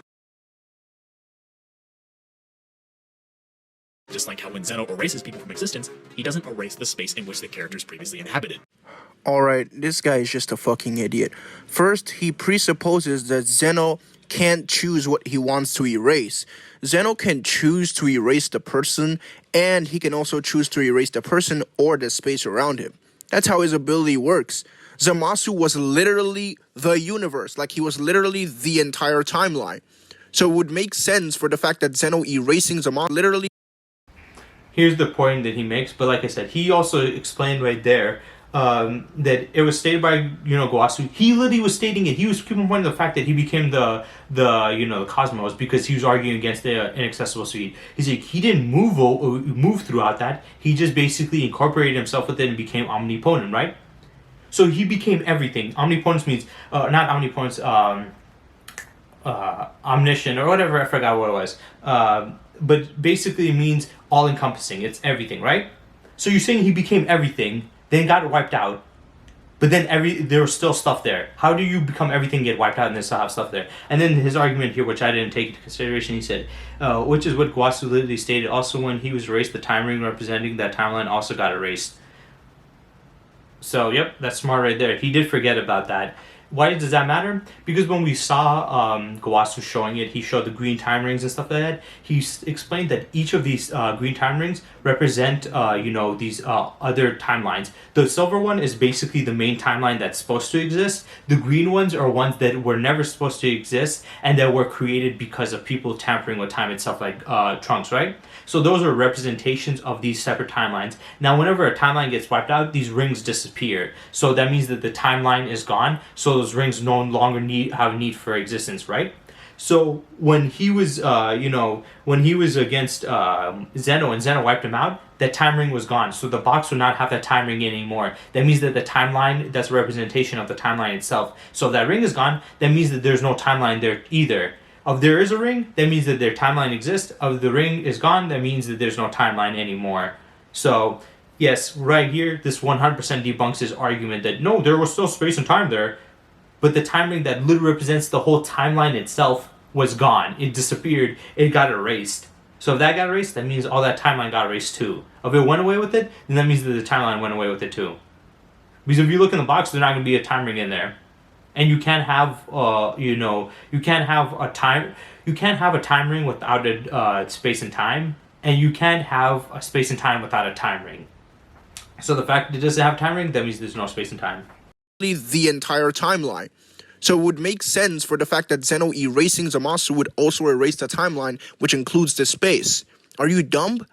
Just like how when Zeno erases people from existence, he doesn't erase the space in which the characters previously inhabited. Alright, this guy is just a fucking idiot. First, he presupposes that Zeno can't choose what he wants to erase. Zeno can choose to erase the person, and he can also choose to erase the person or the space around him. That's how his ability works. Zamasu was literally the universe, like he was literally the entire timeline. So it would make sense for the fact that Zeno erasing Zamasu literally... Here's the point that he makes, but like I said, he also explained right there that it was stated by, Gowasu. He literally was stating it. He was keeping pointing the fact that he became the cosmos because he was arguing against the inaccessible speed. He's like, he didn't move throughout that. He just basically incorporated himself with it and became omnipotent, right? So he became everything. Omnipotence means, not omnipotence, omniscient or whatever, I forgot what it was. But basically it means all-encompassing. It's everything, right? So you're saying he became everything, then got wiped out, but then there was still stuff there. How do you become everything, get wiped out, and then still have stuff there? And then his argument here, which I didn't take into consideration, he said, which is what Guasu literally stated, also when he was erased, the time ring representing that timeline also got erased. So, yep, that's smart right there. He did forget about that. Why does that matter? Because when we saw Gowasu showing it, he showed the green time rings and stuff like that. He explained that each of these green time rings represent, these other timelines. The silver one is basically the main timeline that's supposed to exist. The green ones are ones that were never supposed to exist and that were created because of people tampering with time itself, like Trunks, right? So those are representations of these separate timelines. Now, whenever a timeline gets wiped out, these rings disappear. So that means that the timeline is gone. So those rings no longer have a need for existence, right? So when he was, when he was against Zeno and Zeno wiped him out, that time ring was gone. So the box would not have that time ring anymore. That means that the timeline, that's a representation of the timeline itself. So if that ring is gone, that means that there's no timeline there either. If there is a ring, that means that their timeline exists. If the ring is gone, that means that there's no timeline anymore. So, yes, right here, this 100% debunks his argument that, no, there was still space and time there. But the time ring that literally represents the whole timeline itself was gone. It disappeared. It got erased. So if that got erased, that means all that timeline got erased too. If it went away with it, then that means that the timeline went away with it too. Because if you look in the box, there's not going to be a time ring in there. And you can't have, you can't have a time ring without a space and time, and you can't have a space and time without a time ring. So the fact that it doesn't have a time ring, that means there's no space and time. The entire timeline. So it would make sense for the fact that Zeno erasing Zamasu would also erase the timeline, which includes the space. Are you dumb?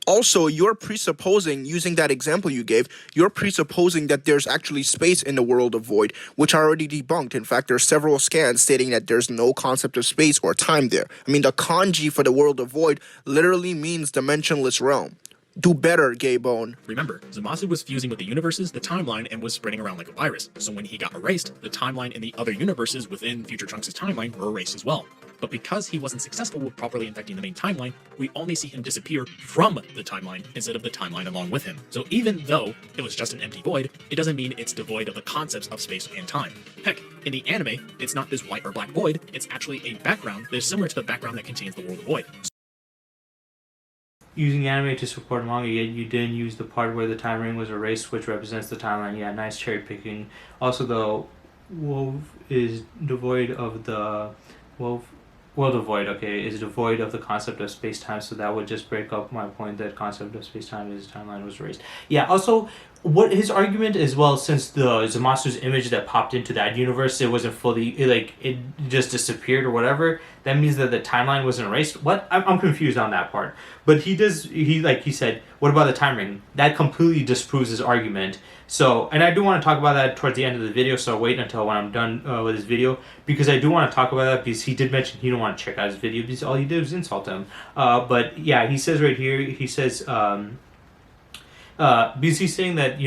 Also, you're presupposing, using that example you gave, you're presupposing that there's actually space in the world of void, which are already debunked. In fact, there are several scans stating that there's no concept of space or time there. I mean, the kanji for the world of void literally means dimensionless realm. Do better, Gay Bone. Remember, Zamasu was fusing with the universes, the timeline, and was spreading around like a virus. So when he got erased, the timeline and the other universes within Future Trunks' timeline were erased as well. But because he wasn't successful with properly infecting the main timeline, we only see him disappear from the timeline instead of the timeline along with him. So even though it was just an empty void, it doesn't mean it's devoid of the concepts of space and time. Heck, in the anime, it's not this white or black void, it's actually a background that is similar to the background that contains the world of void. Using anime to support manga, yet you didn't use the part where the time ring was erased, which represents the timeline. Yeah, nice cherry picking. Also, the wolf is devoid of the world of void. Okay, is devoid of the concept of space time. So that would just break up my point that concept of space time is timeline was erased. Yeah. Also, what his argument as well, since the Zamasu's image that popped into that universe, it wasn't fully it just disappeared or whatever. That means that the timeline wasn't erased. What? I'm confused on that part. But he said, what about the time ring? That completely disproves his argument. So, and I do want to talk about that towards the end of the video, so I'll wait until when I'm done with his video, because I do want to talk about that, because he did mention he don't want to check out his video, because all he did was insult him. But yeah, he says right here, he says, because he's saying that,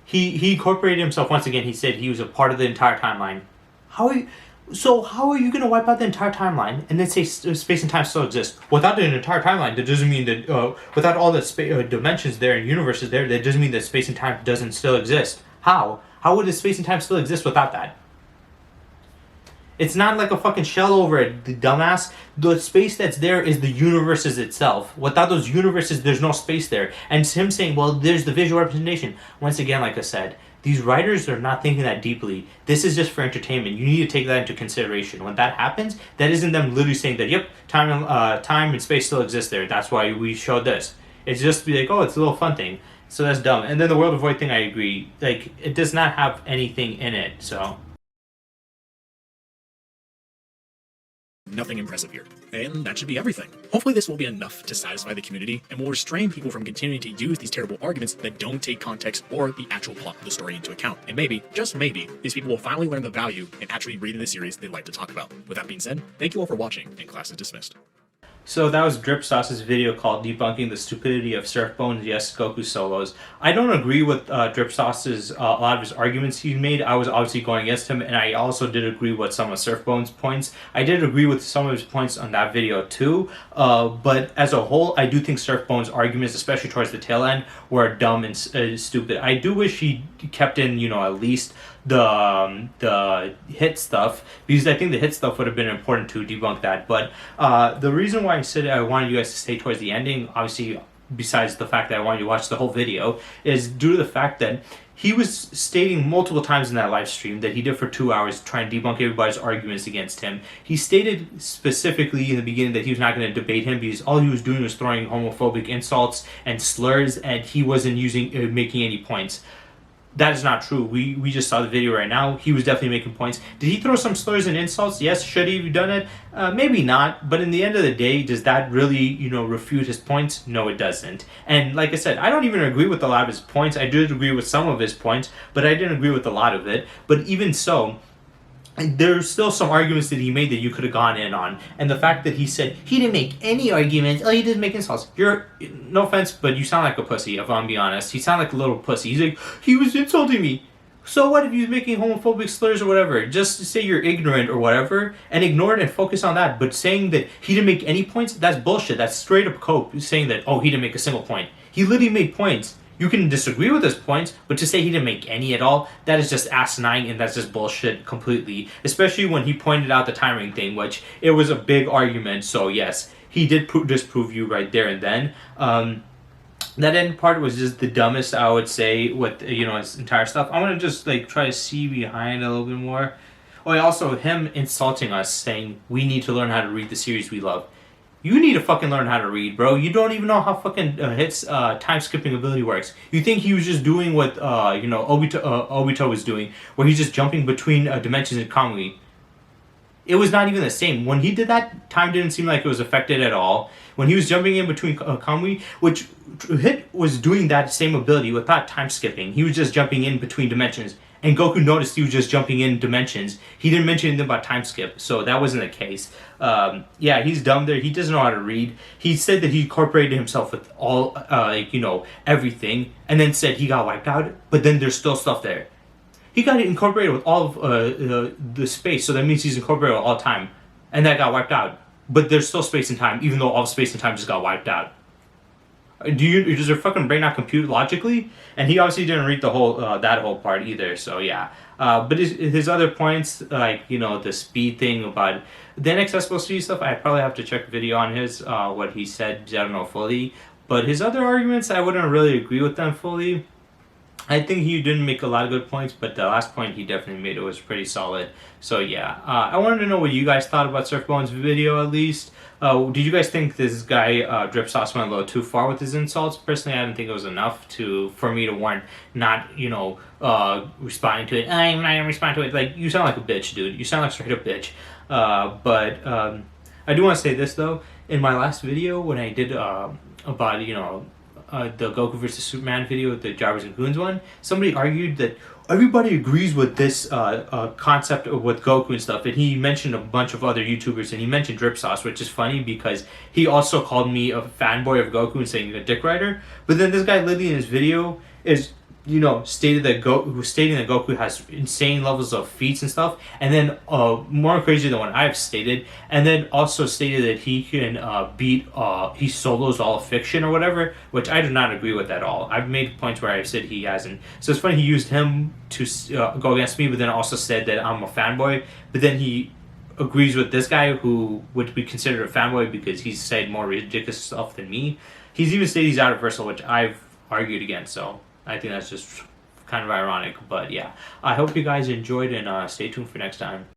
he incorporated himself once again. He said he was a part of the entire timeline. How are you going to wipe out the entire timeline and then say space and time still exist? Without the entire timeline, that doesn't mean that, without all the dimensions there and universes there, that doesn't mean that space and time doesn't still exist. How? How would the space and time still exist without that? It's not like a fucking shell over it, the dumbass. The space that's there is the universes itself. Without those universes, there's no space there. And him saying, well, there's the visual representation. Once again, like I said, these writers are not thinking that deeply. This is just for entertainment. You need to take that into consideration. When that happens, that isn't them literally saying that, yep, time and space still exist there. That's why we showed this. It's just to be like, oh, it's a little fun thing. So that's dumb. And then the World of Void thing, I agree. Like, it does not have anything in it, so... Nothing impressive here. And that should be everything. Hopefully this will be enough to satisfy the community and will restrain people from continuing to use these terrible arguments that don't take context or the actual plot of the story into account. And maybe, just maybe, these people will finally learn the value in actually reading the series they'd like to talk about. With that being said, thank you all for watching, and class is dismissed. So that was Drip Sauce's video called Debunking the Stupidity of Surfbone's Yes Goku Solos. I don't agree with Drip Sauce's a lot of his arguments he made. I was obviously going against him, and I also did agree with some of Surfbone's points. I did agree with some of his points on that video too, but as a whole, I do think Surfbone's arguments, especially towards the tail end, were dumb and stupid. I do wish he kept in, at least the hit stuff, because I think the hit stuff would have been important to debunk that. But the reason why I said I wanted you guys to stay towards the ending, obviously besides the fact that I wanted you to watch the whole video, is due to the fact that he was stating multiple times in that live stream that he did for 2 hours trying to debunk everybody's arguments against him. He stated specifically in the beginning that he was not going to debate him because all he was doing was throwing homophobic insults and slurs, and he wasn't making any points. That is not true. We just saw the video right now. He was definitely making points. Did he throw some slurs and insults? Yes. Should he have done it? Maybe not. But in the end of the day, does that really, refute his points? No, it doesn't. And like I said, I don't even agree with a lot of his points. I did agree with some of his points, but I didn't agree with a lot of it. But even so, there's still some arguments that he made that you could have gone in on. And the fact that he said he didn't make any arguments, he didn't make insults. No offense, but you sound like a pussy, if I'm being honest. You sound like a little pussy. He's like, he was insulting me. So what if he was making homophobic slurs or whatever? Just say you're ignorant or whatever and ignore it and focus on that. But saying that he didn't make any points, that's bullshit. That's straight up cope saying that, he didn't make a single point. He literally made points. You can disagree with his points, but to say he didn't make any at all, that is just asinine, and that's just bullshit completely. Especially when he pointed out the timing thing, which it was a big argument. So yes, he did disprove you right there and then. That end part was just the dumbest, I would say, with his entire stuff. I'm gonna just try to see behind a little bit more. Oh, yeah, also him insulting us, saying we need to learn how to read the series we love. You need to fucking learn how to read, bro. You don't even know how fucking hits time skipping ability works. You think he was just doing what Obito was doing, where he's just jumping between dimensions in Kamui. it was not even the same. When he did that, time didn't seem like it was affected at all. When he was jumping in between Kamui, which Hit was doing that same ability without time skipping. He was just jumping in between dimensions. And Goku noticed he was just jumping in dimensions. He didn't mention anything about time skip, so that wasn't the case. Yeah, he's dumb there. He doesn't know how to read. He said that he incorporated himself with all, everything, and then said he got wiped out, but then there's still stuff there. He got it incorporated with all of the space, so that means he's incorporated with all time, and that got wiped out. But there's still space and time, even though all space and time just got wiped out. Does your fucking brain not compute logically? And he obviously didn't read the whole that whole part either. So yeah, but his other points, like the speed thing about the inaccessible speed stuff, I probably have to check a video on his what he said. I don't know fully, but his other arguments, I wouldn't really agree with them fully. I think he didn't make a lot of good points, but the last point he definitely made, it was pretty solid. So yeah, I wanted to know what you guys thought about Surfbone's video at least. Did you guys think this guy Drip Sauce went a little too far with his insults? Personally, I didn't think it was enough for me to warrant not responding to it. I'm not gonna respond to it. Like, you sound like a bitch, dude. You sound like straight up bitch. But I do want to say this though. In my last video when I did about the Goku versus Superman video, the Jobbers and Goons one, somebody argued that everybody agrees with this concept with Goku and stuff, and he mentioned a bunch of other YouTubers, and he mentioned Drip Sauce, which is funny because he also called me a fanboy of Goku and saying a dick rider. But then this guy literally in his video is stating that Goku has insane levels of feats and stuff, and then more crazy than what I've stated, and then also stated that he can beat he solos all of fiction or whatever, which I do not agree with at all. I've made points where I said he hasn't. So it's funny he used him to go against me, but then also said that I'm a fanboy. But then he agrees with this guy who would be considered a fanboy because he's said more ridiculous stuff than me. He's even said he's out of Versal, which I've argued against. So I think that's just kind of ironic, but yeah. I hope you guys enjoyed, and stay tuned for next time.